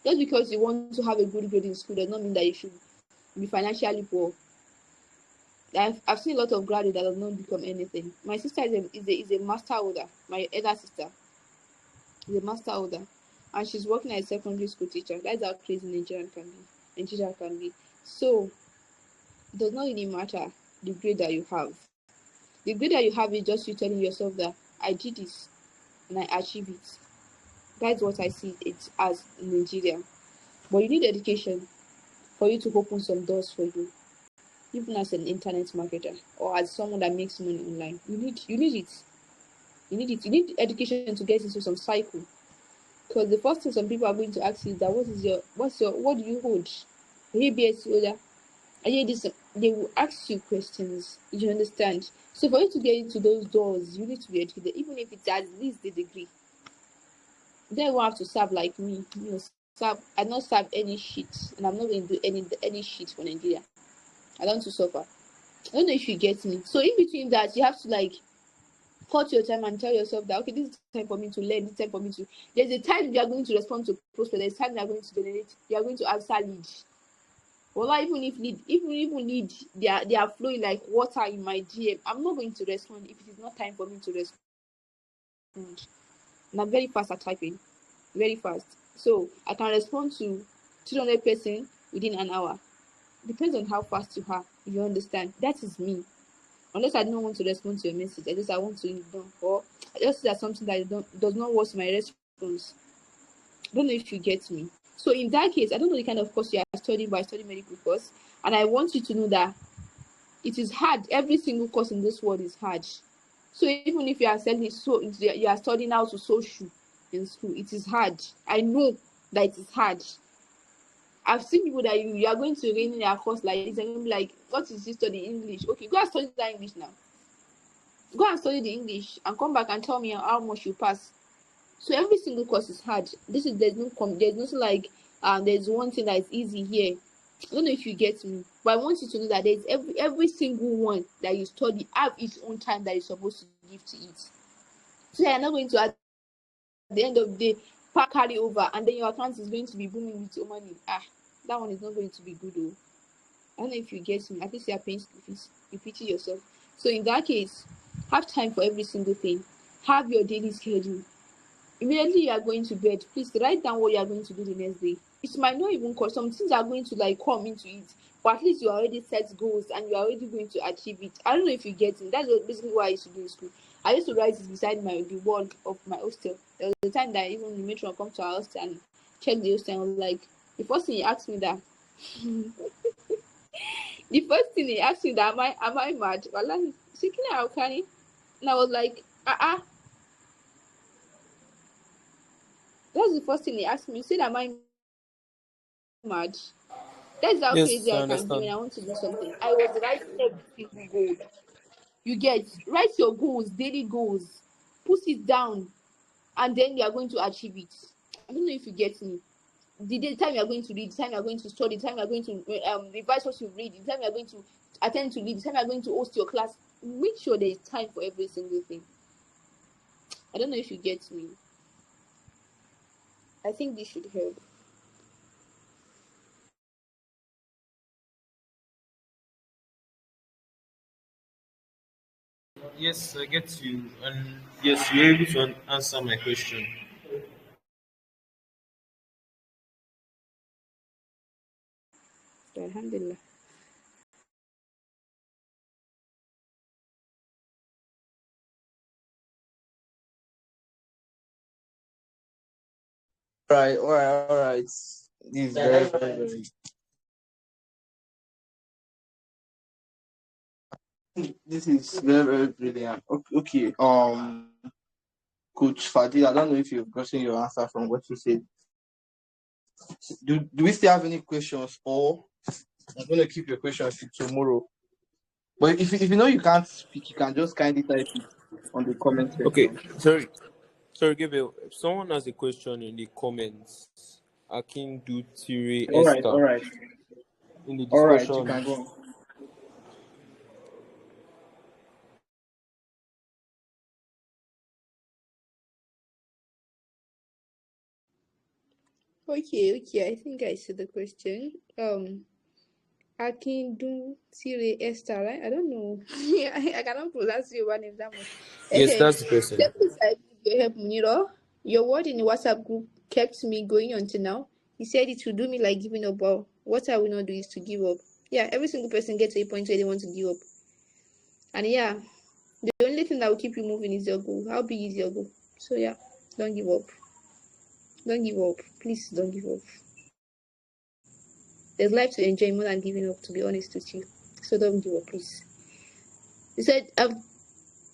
just because you want to have a good grade in school does not mean that you should be financially poor. I've seen a lot of graduates that have not become anything. My sister is a master holder. My elder sister is a master holder, and she's working as a secondary school teacher. That's how crazy Nigeria can be. So it does not really matter the grade that you have. The grade that you have is just you telling yourself that I did this and I achieved it. That's what I see it as in Nigeria. But you need education for you to open some doors for you. Even as an internet marketer or as someone that makes money online, you need it. You need education to get into some cycle. Because the first thing some people are going to ask you is that what do you hold? Are you a BSc holder? Are you this? They will ask you questions. You understand? So for you to get into those doors, you need to be educated, even if it's at least the degree. Then you won't have to serve like me. I not serve any shit, and I'm not going to do any shit for Nigeria. I don't want to suffer. I don't know if you get me. So in between that, you have to like cut your time and tell yourself that okay, this is time for me to learn, this is time for me to. There's a time you are going to respond to prospect. There's time you are going to generate. You are going to answer lead. Well, even if lead, they are flowing like water in my DM. I'm not going to respond if it is not time for me to respond. And I'm very fast at typing, very fast. So I can respond to 200 person within an hour. Depends on how fast you are. You understand? That is me. Unless I don't want to respond to a message, I want to ignore, or I just see that something that does not worth my response. I don't know if you get me. So in that case, I don't know the kind of course you are studying, but I study medical course, and I want you to know that it is hard. Every single course in this world is hard. So even if you are you are studying how to social in school, it is hard. I know that it is hard. I've seen people that you are going to read in their course like this, and you'll be like, what is this study English? Okay, go and study that English now. Go and study the English and come back and tell me how much you pass. So every single course is hard. There's nothing like there's one thing that is easy here. I don't know if you get me, but I want you to know that there's every single one that you study have its own time that you're supposed to give to it. So you're not going to at the end of the day carry over and then your account is going to be booming with your money. That one is not going to be good though. I don't know if you get me. At least you're paying school fees. You pity yourself. So in that case, have time for every single thing. Have your daily schedule. immediately you are going to bed, please write down what you are going to do the next day. It might not even cause some things are going to like come into it, but at least you already set goals and you are already going to achieve it. I don't know if you get it. That's basically what I used to do in school. I used to write it beside the wall of my hostel. There was a time that even the matron come to our hostel and check the hostel and was like, the first thing he asked me that am I mad? Well, seeking out can, and I was like, that's the first thing he asked me. He said, am I mad? That's how Yes, crazy I I can be understand. when I want to do something. I was writing every single goal. You get, write your goals, daily goals, put it down, and then you are going to achieve it. I don't know if you get me. The time you are going to read, the time you are going to study, the time you are going to revise what you read, the time you are going to attend to read, the time you are going to host your class. Make sure there is time for every single thing. I don't know if you get me. I think this should help. Yes, I get you, and yes, you're able to answer my question. Alhamdulillah. Right, all right, all right. This is this is very, very brilliant. Okay, Coach Fadil, I don't know if you've gotten your answer from what you said. Do we still have any questions, or I'm gonna keep your questions till tomorrow? But if you know you can't speak, you can just kindly type it on the comment Okay, section. sorry, Gabriel. If someone has a question in the comments, Akin do Tire All right, all Esther right, in the all right. You discussion. can go on. Okay. I think I see the question. Akindu Tire Esther, right? I don't know. I cannot pronounce your name that much. Yes, Eh, that's the person. please, I need your help, Muniro. Your word in the WhatsApp group kept me going until now. He said it will do me like giving up. But what I will not do is to give up. Yeah, every single person gets to a point where they want to give up. And yeah, the only thing that will keep you moving is your goal. How big is your goal? So yeah, don't give up. Don't give up. Please don't give up. There's life to enjoy more than giving up, to be honest with you. So don't give up, please. He said, I've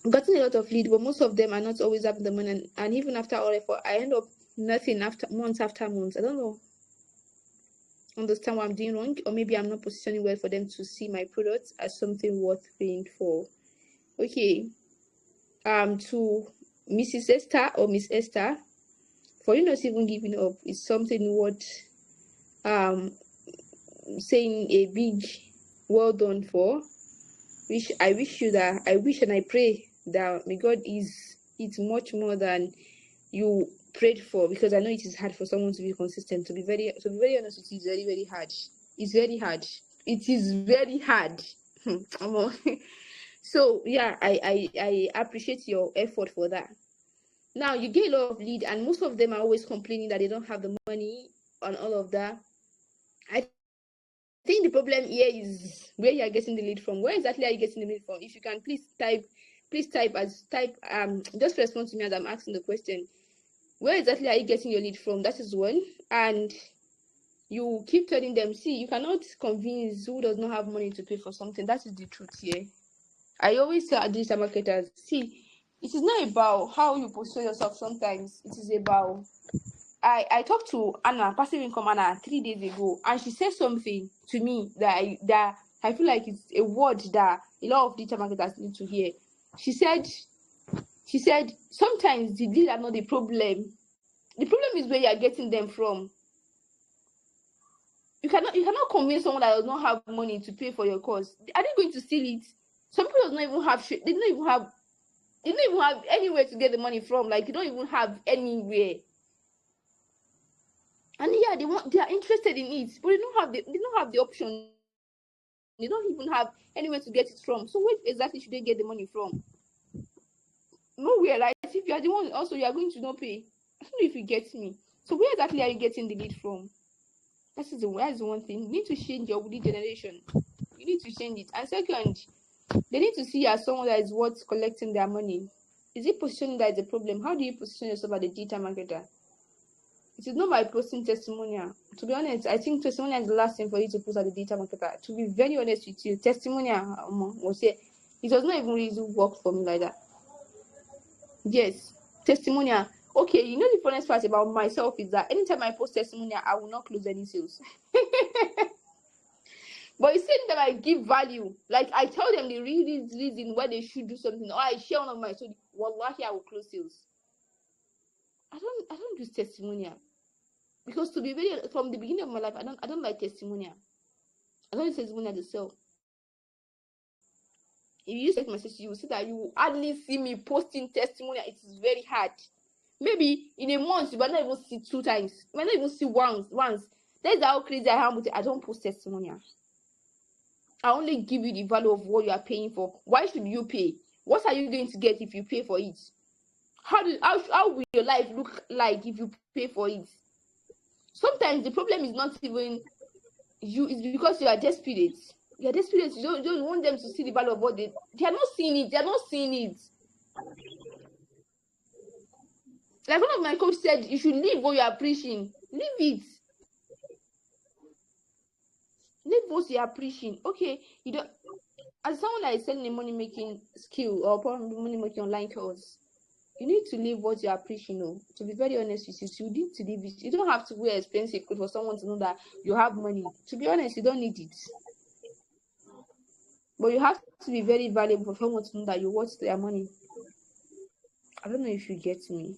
gotten a lot of lead, but most of them are not always having the money. And even after all effort, I end up nothing after months after months. I don't know, understand what I'm doing wrong, or maybe I'm not positioning well for them to see my products as something worth paying for. Okay, to Mrs. Esther or Miss Esther, for you not even giving up is something worth um saying a big well done for. I wish and I pray that may God is it much more than you prayed for, because I know it is hard for someone to be consistent. To be very honest with you, it's very, very hard. It's very hard. It is very hard. So yeah, I appreciate your effort for that. Now you get a lot of lead, and most of them are always complaining that they don't have the money and all of that. I think the problem here is where you are getting the lead from. Where exactly are you getting the lead from? If you can please type just respond to me as I'm asking the question. Where exactly are you getting your lead from? That is one. And you keep telling them, see, you cannot convince who does not have money to pay for something. That is the truth here. I always tell digital marketers, see, it is not about how you position yourself sometimes. It is about I talked to Anna, passive income Anna, 3 days ago, and she said something to me that I feel like it's a word that a lot of digital marketers need to hear. She said sometimes the deals are not the problem. The problem is where you are getting them from. You cannot convince someone that does not have money to pay for your course. Are they going to steal it? Some people does not even have they don't even have anywhere to get the money from. Like, you don't even have anywhere. And yeah, they are interested in it, but they don't have the option. They don't even have anywhere to get it from. So where exactly should they get the money from? Nowhere, right? If you are the one also, you are going to not pay. I don't know if you get me. So where exactly are you getting the lead from? That's the one thing. You need to change your lead generation. You need to change it. And second, they need to see you as someone that is worth collecting their money. Is it positioning that is a problem? How do you position yourself as a digital marketer? It is not by posting testimonial. To be honest, I think testimonial is the last thing for you to post as a digital marketer. To be very honest with you, testimonial was here. It was not even really work for me like that. Yes, testimonial. Okay, you know the funniest part about myself is that anytime I post testimonial, I will not close any sales. But it's saying that I give value. Like I tell them the reason why they should do something, or I share one of my stories. Wallahi, I will close sales. I don't use testimonial. Because to be very from the beginning of my life, I don't like testimonial. I don't use testimonial to sell. If you use text message, you will see that you will hardly see me posting testimonial. It is very hard. Maybe in a month you might not even see 2 times. You might not even see once. That's how crazy I am with it. I don't post testimonial. I only give you the value of what you are paying for. Why should you pay? What are you going to get if you pay for it? How will your life look like if you pay for it? Sometimes the problem is not even you, it's because you are desperate. You are desperate. You don't want them to see the value of what they are not seeing it. They are not seeing it. Like one of my coach said, you should leave what you are preaching. Leave it. Leave what you are preaching. Okay, you don't. As someone that is selling a money making skill or money making online course, you need to leave what you are preaching. No, to be very honest with you, you need to leave it. You don't have to wear expensive clothes for someone to know that you have money. To be honest, you don't need it. But you have to be very valuable for someone to know that you worth their money. I don't know if you get me.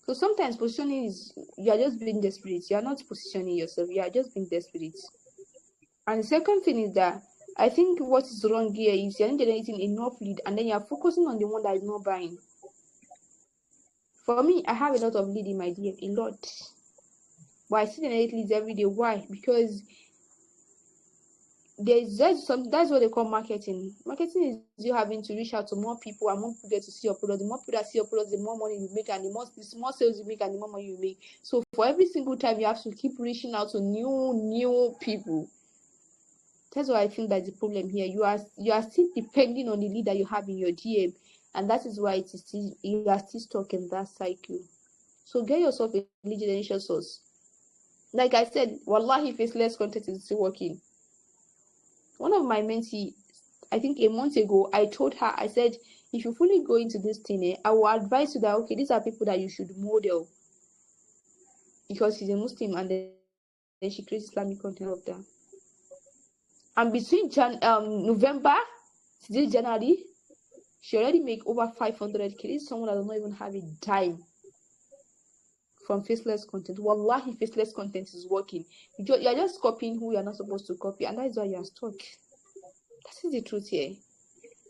So sometimes positioning is you are just being desperate. You are not positioning yourself. You are just being desperate. And the second thing is that I think what is wrong here is you're not generating enough lead, and then you're focusing on the one that is not buying. For me, I have a lot of lead in my DM, a lot. But I still generate leads every day. Why? Because that's what they call marketing. Marketing is you having to reach out to more people, and more people get to see your product. The more people that see your product, the more money you make, and the more sales you make, and the more money you make. So for every single time, you have to keep reaching out to new people. That's why I think that's the problem here. You are still depending on the lead that you have in your DM, and that is why you are still stuck in that cycle. So get yourself a lead generation source. Like I said, wallahi, faceless content is still working. One of my mentees, I think a month ago, I told her, I said, if you fully go into this thing, I will advise you that, okay, these are people that you should model. Because she's a Muslim, and then she creates Islamic content of them. And between November to this January, she already make over 500k. This is someone that does not even have a dime from faceless content. Wallahi, faceless content is working. You're just copying who you're not supposed to copy, and that is why you're stuck. That is the truth here.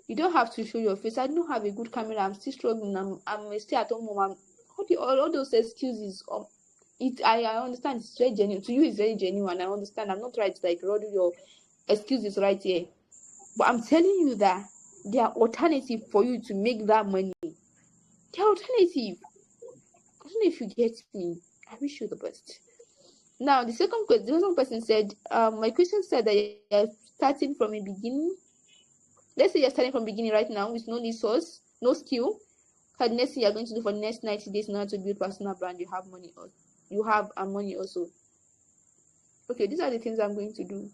You don't have to show your face. I don't have a good camera. I'm still struggling. I'm a stay-at-home mom. All those excuses. I understand it's very genuine. To you, it's very genuine. I understand. I'm not trying to like roll your excuses right here. But I'm telling you that there are alternatives for you to make that money. There are alternatives. I don't know if you get me. I wish you the best. Now, the second person said, my question said that you're starting from a beginning. Let's say you're starting from beginning right now with no resource, no skill. The next thing you're going to do for the next 90 days in order to build personal brand, you have money. You have money also. Okay, these are the things I'm going to do.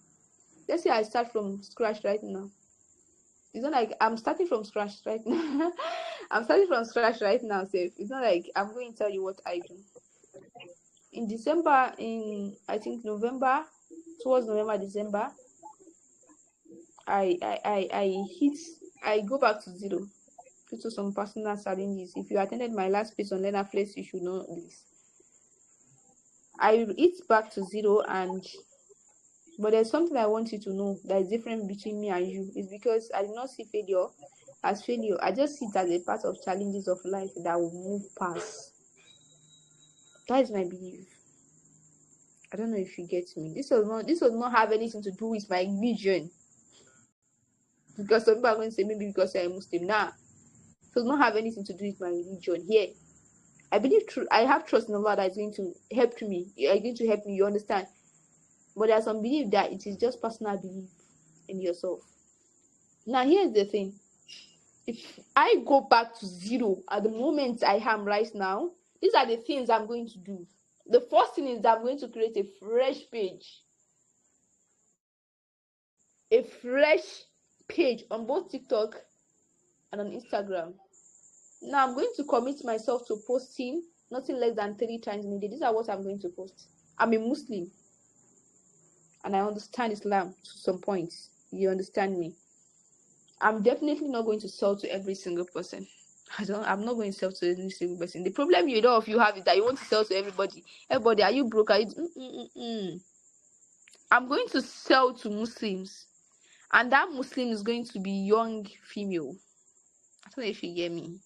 Let's say I start from scratch right now. It's not like I'm starting from scratch right now. I'm starting from scratch right now, safe. It's not like I'm going to tell you what I do. In December, I think November, towards November, December, I go back to zero due to some personal challenges. If you attended my last space on Learner Place, you should know this. I hit back to zero, but there's something I want you to know that is different between me and you. It's because I did not see failure as failure. I just see it as a part of challenges of life that will move past. That is my belief. I don't know if you get me. This does not have anything to do with my religion. Because some people are going to say maybe because you're a Muslim. Nah. It does not have anything to do with my religion here. I believe I have trust in Allah that is going to help me. You are going to help me, you understand? But there's some belief that it is just personal belief in yourself. Now here's the thing. If I go back to zero at the moment I am right now, these are the things I'm going to do. The first thing is that I'm going to create a fresh page. A fresh page on both TikTok and on Instagram. Now I'm going to commit myself to posting nothing less than 3 times in a day. These are what I'm going to post. I'm a Muslim and I understand Islam to some points. You understand me? I'm definitely not going to sell to every single person. I'm not going to sell to every single person. The problem you know of you have is that you want to sell to everybody. Everybody, are you broke? Are you... I'm going to sell to Muslims, and that Muslim is going to be young female. I don't know if you hear me.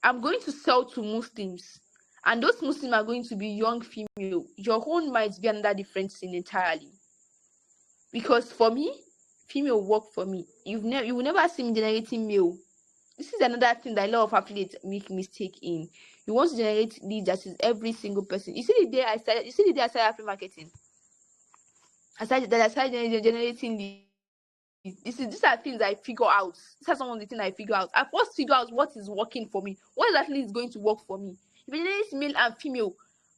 I'm going to sell to Muslims, and those Muslims are going to be young female. Your own might be another different thing entirely. Because for me, female work for me. You will never see me generating male. This is another thing that a lot of affiliates make mistake in. You want to generate leads that is every single person. You see the day I started affiliate marketing. I started generating leads. These are things I figure out. These are some of the things I figure out. I first figure out what is working for me. What exactly is going to work for me. If you generate male and female,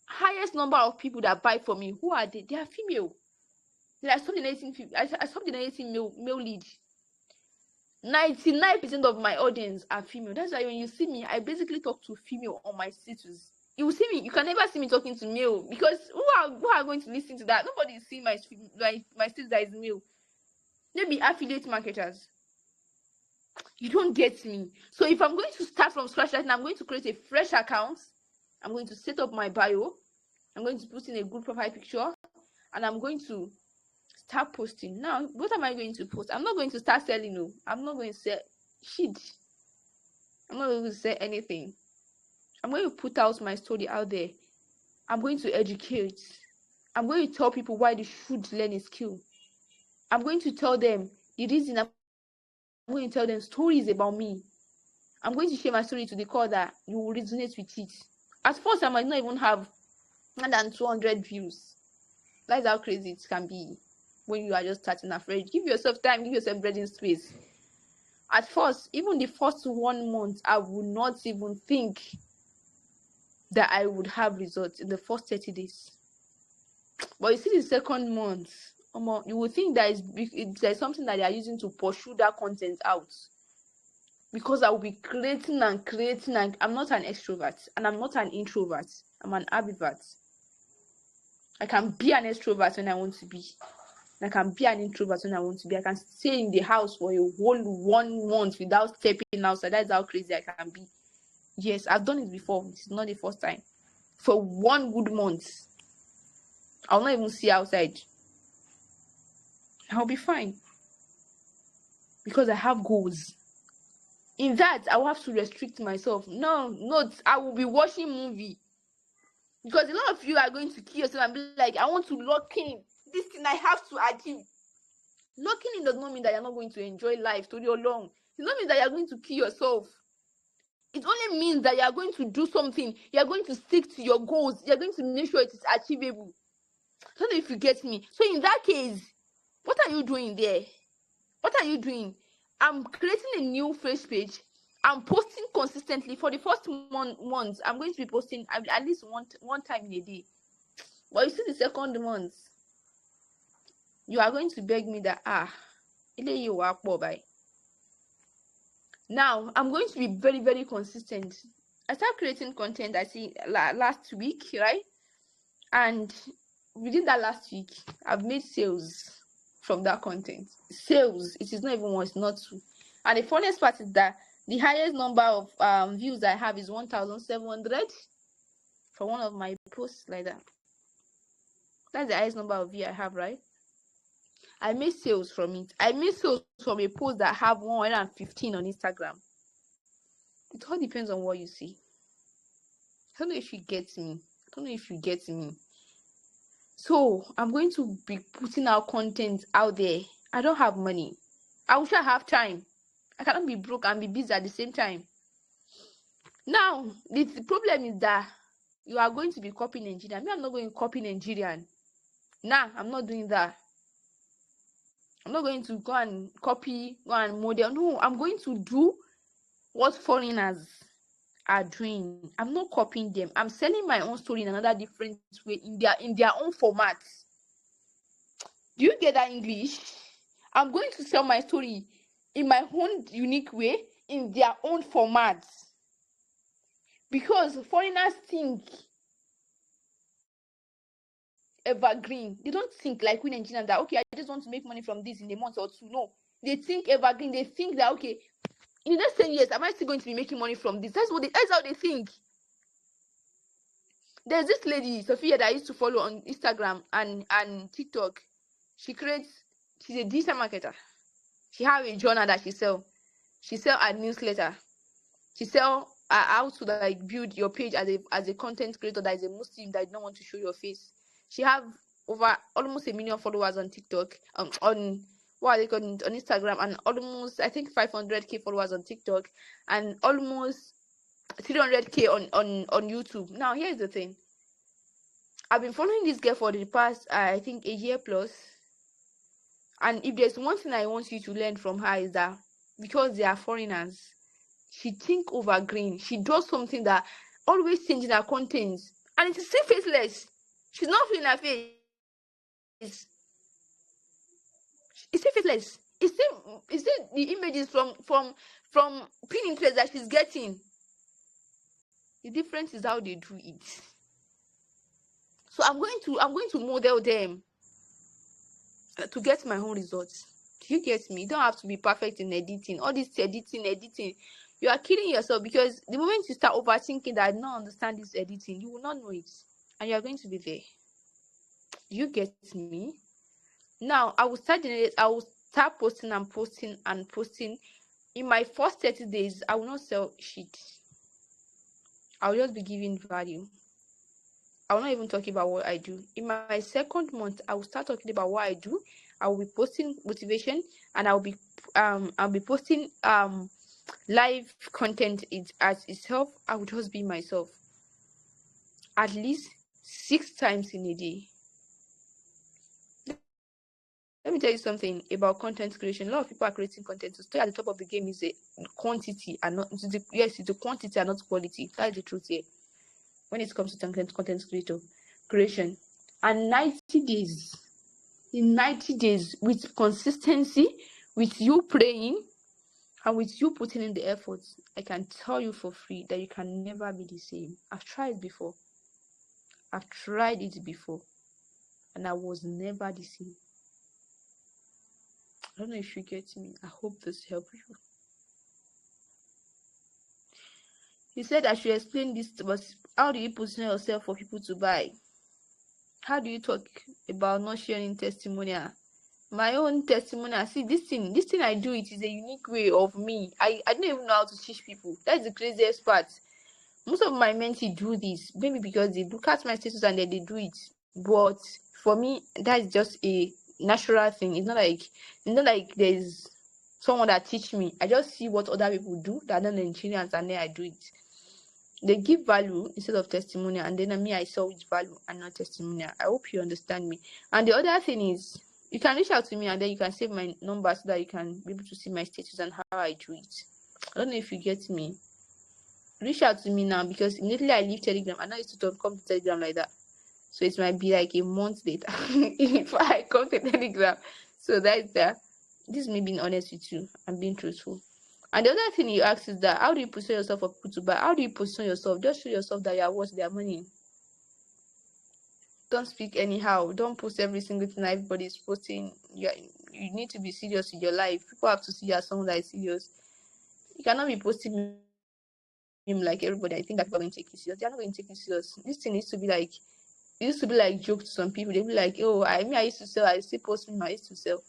highest number of people that buy for me, who are they? They are female. I stopped generating male leads. 99% of my audience are female. That's why when you see me, I basically talk to female on my status. You will see me. You can never see me talking to male because who are going to listen to that? Nobody is seeing my status that is male. Maybe affiliate marketers. You don't get me. So if I'm going to start from scratch right now, I'm going to create a fresh account. I'm going to set up my bio. I'm going to put in a good profile picture, and I'm going to start posting. Now, what am I going to post? I'm not going to start selling. No, I'm not going to sell shit. I'm not going to sell anything. I'm going to put out my story out there. I'm going to educate. I'm going to tell people why they should learn a skill. I'm going to tell them the reason. I'm going to tell them stories about me. I'm going to share my story to the core that you will resonate with it. At first, I might not even have more than 200 views. That's how crazy it can be when you are just starting afresh. Give yourself time, give yourself breathing space. At first, even the first 1 month, I would not even think that I would have results in the first 30 days. But you see the second month, you will think that there's something that they are using to pursue that content out. Because I will be creating and creating, and I'm not an extrovert and I'm not an introvert. I'm an ambivert. I can be an extrovert when I want to be. I can be an introvert when I want to be. I can stay in the house for a whole 1 month without stepping outside. That's how crazy I can be. Yes, I've done it before. It's not the first time. For 1 good month, I'll not even see outside. I'll be fine. Because I have goals. In that, I will have to restrict myself. No, not. I will be watching movie. Because a lot of you are going to kill yourself and be like, I want to lock in. This thing I have to achieve. Locking in does not mean that you're not going to enjoy life to your long. It does not mean that you're going to kill yourself. It only means that you're going to do something. You're going to stick to your goals. You're going to make sure it is achievable. I don't know if you get me. So in that case, what are you doing there? What are you doing? I'm creating a new fresh page. I'm posting consistently for the first month. I'm going to be posting at least one time in a day. But you see the second month, you are going to beg me that you work by. Now I'm going to be very, very consistent. I started creating content I see last week, right? And within that last week, I've made sales from that content. Sales, it is not even one, it's not two. And the funniest part is that the highest number of views I have is 1,700 for one of my posts like that. That's the highest number of views I have, right? I made sales from it. I made sales from a post that have 115 on Instagram. It all depends on what you see. I don't know if you get me. So I'm going to be putting our content out there. I don't have money. I wish I have time. I cannot be broke and be busy at the same time. Now, the problem is that you are going to be copying Nigerian. Me, I'm not going to copy Nigerian. Nah, I'm not doing that. I'm not going to go and copy, go and model. No, I'm going to do what foreigners are doing. I'm not copying them. I'm selling my own story in another different way, in their own format. Do you get that English? I'm going to sell my story in my own unique way, in their own format. Because foreigners think evergreen. They don't think like we Nigerians that, okay, I just want to make money from this in a month or two. No, they think evergreen. They think that, okay, in the next 10 years, am I still going to be making money from this? That's how they think. There's this lady, Sophia, that I used to follow on Instagram and TikTok. She's a digital marketer. She have a journal that she sell a newsletter. She sell how to like build your page as a content creator that is a Muslim that don't want to show your face. She have over almost 1 million followers on TikTok, on what are they called, on Instagram, and almost, I think, 500k followers on TikTok, and almost 300k on YouTube. Now here's the thing. I've been following this girl for the past I think a year plus, and if there's one thing I want you to learn from her is that because they are foreigners, she think over green. She does something that always changing her contents, and it's still faceless. She's not feeling her face. It's still faceless. It's still the images from Pinterest that she's getting. The difference is how they do it. So I'm going to model them to get my own results. Do you get me? You don't have to be perfect in editing. All this editing. You are killing yourself, because the moment you start overthinking that I don't understand this editing, you will not know it, and you are going to be there. Do you get me? Now I will start posting and posting and posting. In my first 30 days, I will not sell shit. I will just be giving value. I will not even talk about what I do. In my second month, I will start talking about what I do. I will be posting motivation, and I'll be posting live content as itself. I will just be myself at least 6 times in a day. Let me tell you something about content creation. A lot of people are creating content. To stay at the top of the game is a quantity and not it's the quantity and not quality. That is the truth here when it comes to content creation. And 90 days, in 90 days, with consistency, with you praying, and with you putting in the effort, I can tell you for free that you can never be the same. I've tried it before, and I was never the same. I don't know if you get me. I hope this helps you. He said I should explain this, but how do you position yourself for people to buy? How do you talk about not sharing testimonial? My own testimonial. See, this thing I do, it is a unique way of me. I don't even know how to teach people. That's the craziest part. Most of my mentees do this, maybe because they look at my status and then they do it. But for me, that's just a natural thing. It's not like there's someone that teach me. I just see what other people do that are Nigerians, and then I do it. They give value instead of testimonial, and then me, I saw with value and not testimonial. I hope you understand me. And the other thing is, you can reach out to me, and then you can save my number so that you can be able to see my status and how I do it. I don't know if you get me. Reach out to me now, because immediately I leave Telegram, I know it's to come to Telegram like that. So it might be like a month later if I come to Telegram. So that's that. This is me being honest with you. I'm being truthful. And the other thing you ask is that how do you position yourself for people to buy? How do you position yourself? Just show yourself that you are worth their money. Don't speak anyhow. Don't post every single thing everybody is posting. You need to be serious with your life. People have to see you as someone that is serious. You cannot be posting him like everybody. I think that people are going to take you serious. They are not going to take you serious. This thing needs to be like, it used to be like joke to some people. They'll be like, oh, I used to sell. I still post him. I used to sell.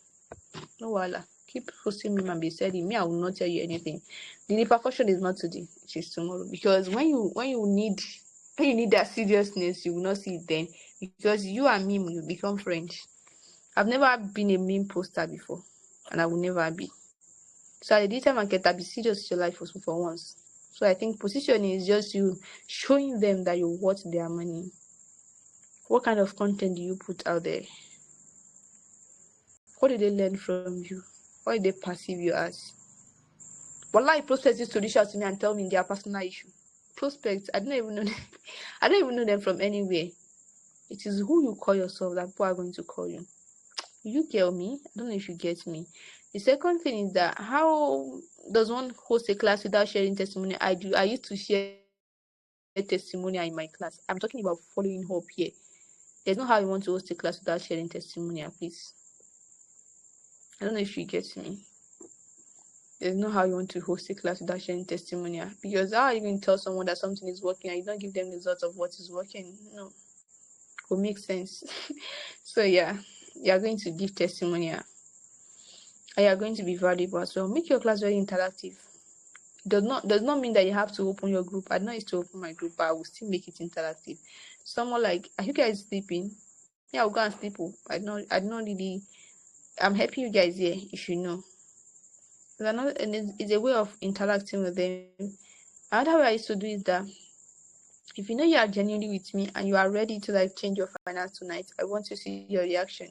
No wala. Keep posting him and be selling. Me, I will not tell you anything. The repercussion is not today. It is tomorrow. Because when you need that seriousness, you will not see it then. Because you and me will become friends. I've never been a meme poster before, and I will never be. So at the digital market, I'll be serious with your life for once. So I think positioning is just you showing them that you're worth their money. What kind of content do you put out there? What do they learn from you? What do they perceive you as? Wallahi, prospects used to reach out to me and tell me their personal issue. Prospects, I don't even know them. I don't even know them from anywhere. It is who you call yourself that people are going to call you. You get me? I don't know if you get me. The second thing is that how does one host a class without sharing testimony? I do. I used to share testimonial in my class. I'm talking about following up here. There's no how you want to host a class without sharing testimonial, please. I don't know if you get me. There's no how you want to host a class without sharing testimonial. Because how are you going to tell someone that something is working and you don't give them the results of what is working? No. It will make sense. So yeah, you are going to give testimonial. And you are going to be valuable as well. Make your class very interactive. Does not mean that you have to open your group. I know it's to open my group, but I will still make it interactive. Someone like, are you guys sleeping? Yeah, I'll go and sleep. I don't really. I'm helping you guys here. You should know. And it's a way of interacting with them. Another way I used to do is that if you know you are genuinely with me and you are ready to like change your finance tonight, I want to see your reaction.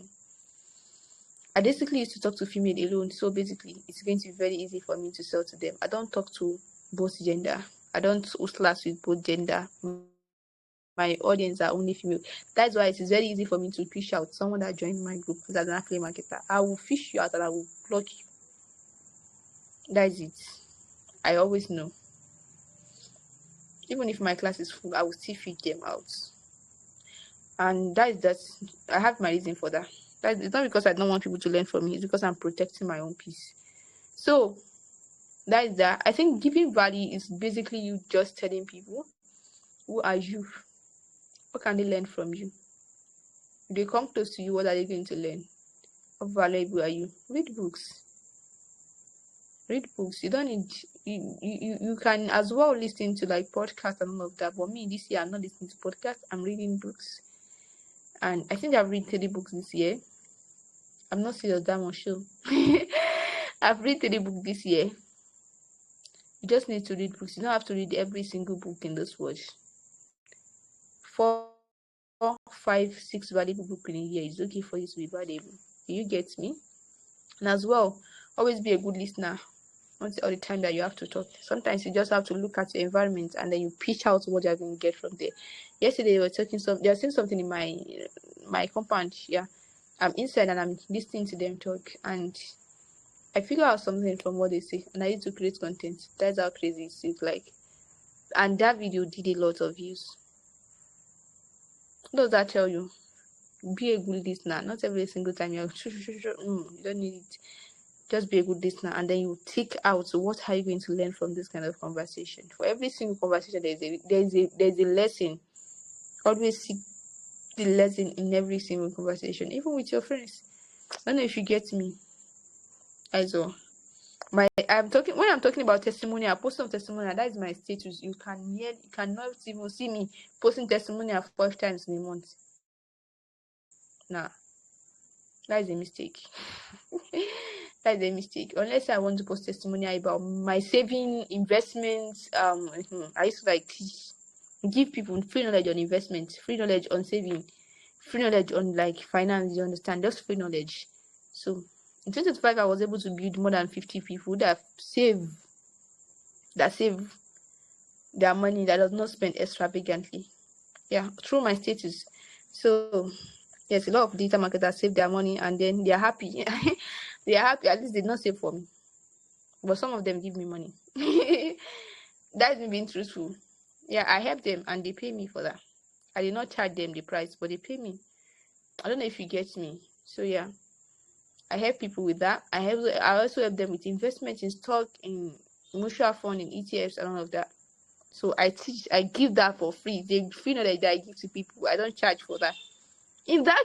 I basically used to talk to female alone, so basically it's going to be very easy for me to sell to them. I don't talk to both gender. I don't host class with both gender. My audience are only female. That's why it is very easy for me to fish out someone that joined my group as an affiliate marketer. I will fish you out and I will block you. That's it. I always know. Even if my class is full, I will still feed them out. And that I have my reason for that. It's not because I don't want people to learn from me, it's because I'm protecting my own peace. So that is that. I think giving value is basically you just telling people, who are you? What can they learn from you? If they come close to you, what are they going to learn? How valuable are you? Read books. Read books. You don't need you can as well listen to like podcasts and all of that. But me this year I'm not listening to podcasts, I'm reading books. And I think I've read 3 books this year. I'm not serious, that much show. I've read 3 books this year. You just need to read books. You don't have to read every single book in this world. 4, 5, 6 valuable books in a year is okay for you to be valuable. Do you get me? And as well, always be a good listener. Not all the time that you have to talk. Sometimes you just have to look at your environment and then you pitch out what you're going to get from there. Yesterday they were saying something in my compound. Yeah, I'm inside and I'm listening to them talk, and I figure out something from what they say, and I need to create content. That's how crazy it is. Like, and that video did a lot of views. What does that tell you? Be a good listener. Not every single time you don't need it. Just be a good listener, and then you take out what are you going to learn from this kind of conversation. For every single conversation, there's a lesson. Always seek the lesson in every single conversation, even with your friends. I don't know if you get me. As well, when I'm talking about testimonial, posting of testimonial, that is my status. You cannot even see me posting testimonial 5 times in a month. Nah, that is a mistake. That is a mistake. Unless I want to post testimonial about my saving investments. I used to like give people free knowledge on investment, free knowledge on saving, free knowledge on like finance. You understand? Just free knowledge. So in 2025, I was able to build more than 50 people that save their money, that does not spend extravagantly. Yeah, through my status. So yes, a lot of digital marketers save their money and then they are happy. They are happy. At least they did not save for me, but some of them give me money. That's me being truthful. Yeah, I help them and they pay me for that. I did not charge them the price, but they pay me. I don't know if you get me. So yeah, I help people with that. I also help them with investment in stock, in mutual fund, in ETFs, and all of that. So I give that for free. The free knowledge that I give to people, I don't charge for that. In that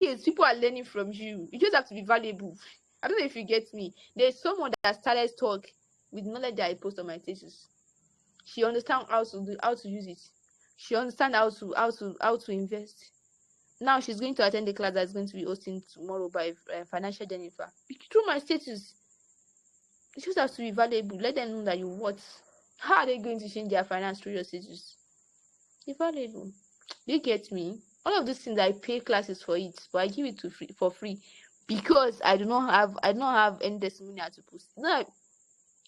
case, people are learning from you. You just have to be valuable. I don't know if you get me. There's someone that started talk with knowledge that I post on my thesis. She understands how to use it. She understands how to invest. Now she's going to attend the class that's going to be hosting tomorrow by Financial Jennifer. Through my status, you just have to be valuable. Let them know that you what. How are they going to change their finance through your status? Invaluable. Do you get me? All of these things I pay classes for it, but I give it to free for free because I do not have any testimonial to post. No,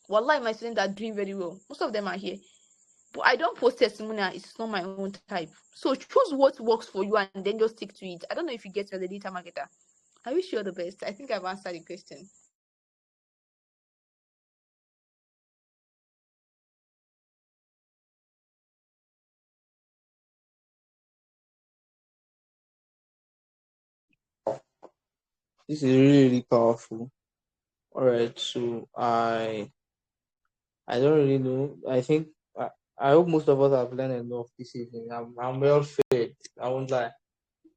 wallahi, my students are doing very well. Most of them are here. But I don't post testimonial, it's not my own type. So choose what works for you and then just stick to it. I don't know if you get me as a data marketer. I wish you all the best. I think I've answered the question. This is really, really powerful. All right, so I don't really know. I hope most of us have learned enough this evening. I'm well fed. I won't lie.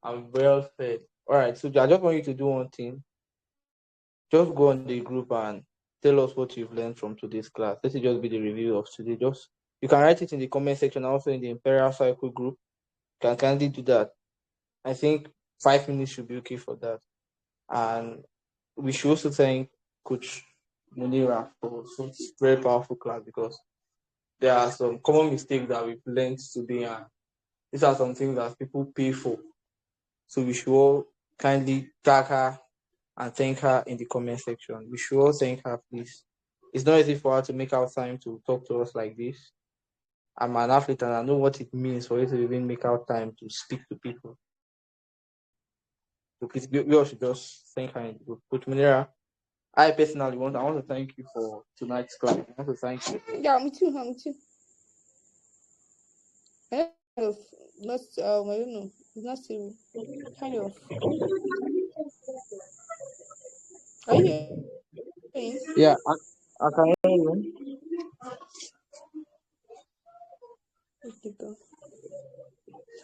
I'm well fed. All right, so I just want you to do one thing. Just go on the group and tell us what you've learned from today's class. Let it just be the review of today. Just you can write it in the comment section, also in the Imperial Cycle group. You can kindly do that. I think 5 minutes should be okay for that. And we should also thank Coach Munira for such very powerful class because there are some common mistakes that we've learned today, and these are some things that people pay for. So we should all kindly tag her and thank her in the comment section. We should all thank her, please. It's not easy for her to make out time to talk to us like this. I'm an athlete and I know what it means for you to even make out time to speak to people. So please, we all should just thank her in the group. Coach Munira, I want to thank you for tonight's class. I want to thank you. Yeah, me too. Me too. Kind of not. I don't know. It's not stable. Kind of. Are you hearing? Yeah, I can hear you. Okay, go.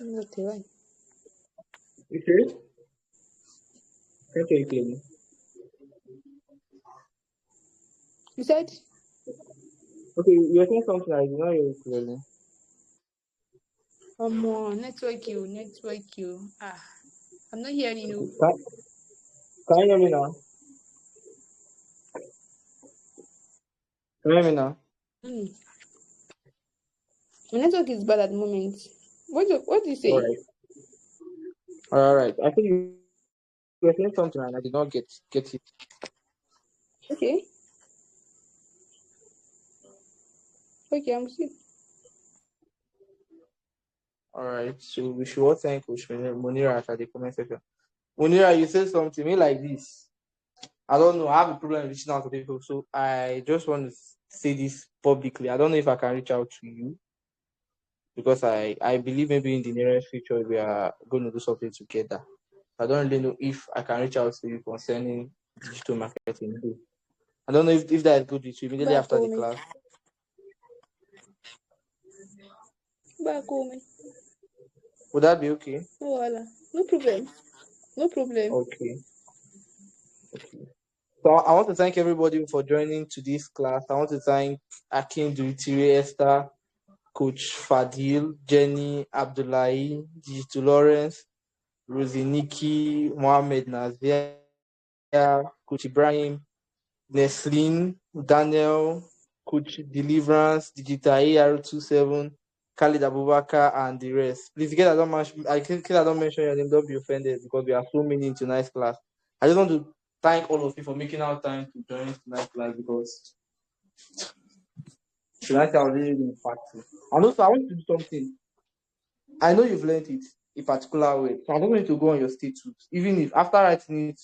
Okay, right. You hear it? Can't hear you clearly. You said, Okay, you're saying something I did not hear you clearly. network you. Ah, I'm not hearing you. Can you hear me now? Can you hear me now? Mm. My network is bad at the moment. What do you All say? right. All right. I think you were saying something and I did not get it. Okay, okay, I'm still. All right. So we should all thank Coach Munira at the comment section. Munira, you said something to me like this. I don't know. I have a problem reaching out to people, so I just want to say this publicly. I don't know if I can reach out to you because I believe maybe in the nearest future we are going to do something together. I don't really know if I can reach out to you concerning digital marketing. I don't know if that is good with you immediately Back after the home, class. back home. Would that be okay? No, voila. No problem. No problem. Okay. Okay. So I want to thank everybody for joining to this class. I want to thank Akin Duitiri, Esther, Coach Fadil, Jenny, Abdullahi, Digital Lawrence, Rosie Nikki, Mohammed Nazia, Coach Ibrahim, Nesline, Daniel, Coach Deliverance, Digital AR27, Khalid Abubakar, and the rest. Please, in case I don't mention your name, don't be offended because we are so many in tonight's class. I just want to thank all of you for making out time to join tonight's class because tonight's class was really, really impactful. And also, I want you to do something. I know you've learned it a particular way, so I'm not going to go on your status, even if after writing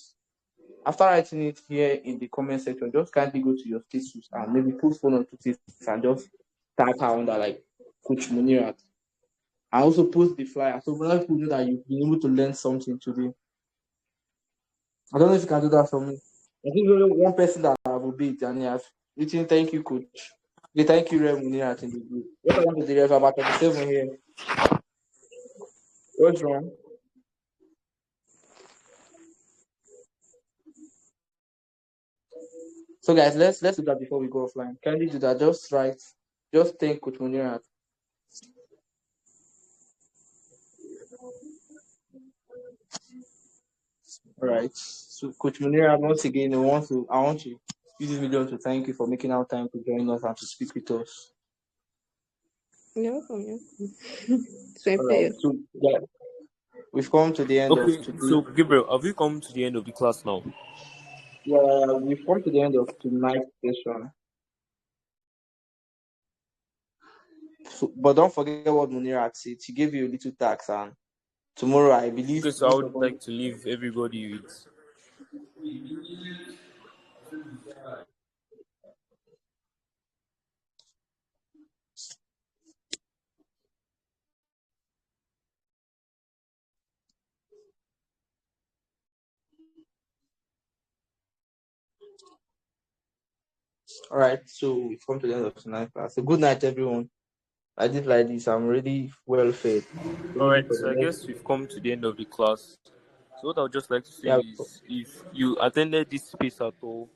it here in the comment section, just kindly go to your status and maybe put phone on to and just tag her under like Coach Munirat. I also post the flyer so other people know that you've been able to learn something today. I don't know if you can do that for me. I think only one person that will be it, and he has written thank you, Coach. Thank you, Rem Munirat in the group. What happened to the ref about 37 here? What's wrong? So guys, let's do that before we go offline. Can you do that? Just thank Coach Munirat. All right. So, Coach Munira, once again, I want to use this video to thank you for making out time to join us and to speak with us. You're welcome. It's my All right. pleasure. So yeah, we've come to the end of Okay, today. so Gabriel, have you come to the end of the class now? Yeah, we've come to the end of tonight's session. So, but don't forget what Munira had said. She gave you a little tax, and tomorrow I believe Okay, so I most would of us. like to leave everybody with. All right. So we've come to the end of tonight's class. So good night, everyone. I did like this. I'm really well fed. All Ready right, for the so I next. guess we've come to the end of the class. So what I would just like to say Yeah. is, if you attended this space at all,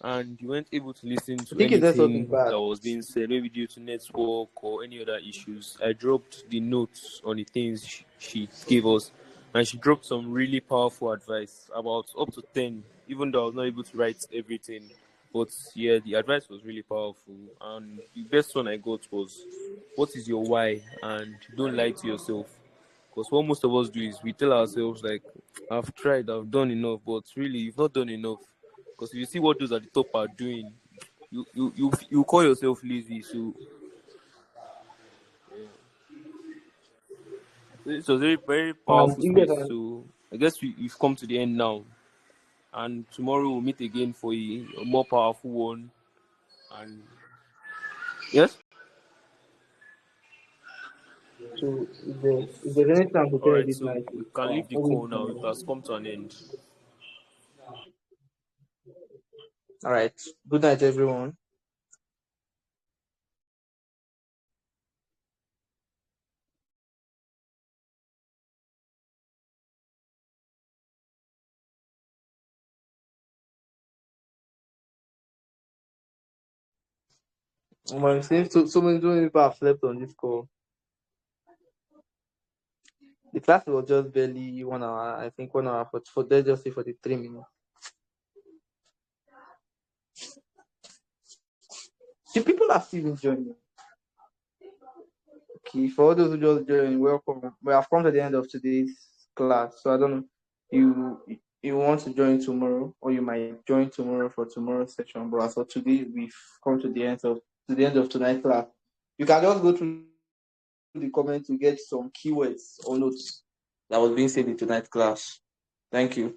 and you weren't able to listen I to think it does something anything bad. that was being said, maybe due to network or any other issues, I dropped the notes on the things she gave us, and she dropped some really powerful advice, about up to 10, even though I was not able to write everything. But yeah, the advice was really powerful, and the best one I got was, what is your why, and don't lie to yourself. Because what most of us do is we tell ourselves, like, I've tried, I've done enough, but really you've not done enough. Because if you see what those at the top are doing, you call yourself lazy. So it's a very, very And powerful you guys space. are So I guess we've come to the end now. And tomorrow we'll meet again for a more powerful one. And yes, so if there's anything I'm all preparing right. this So night, we can leave the always call now. It has come to an end. all right. Good night, everyone. It seems so many people have slept on this call. The class was just barely 1 hour. I think 1 hour for let's just say 43 minutes. The people are still enjoying. Okay, for all those who just joined, welcome. We have come to the end of today's class. So I don't know, you want to join tomorrow, or you might join tomorrow for tomorrow's session. But as of today, we've come to the end of tonight's class. You can just go through the comments to get some keywords or notes that was being said in tonight's class. Thank you.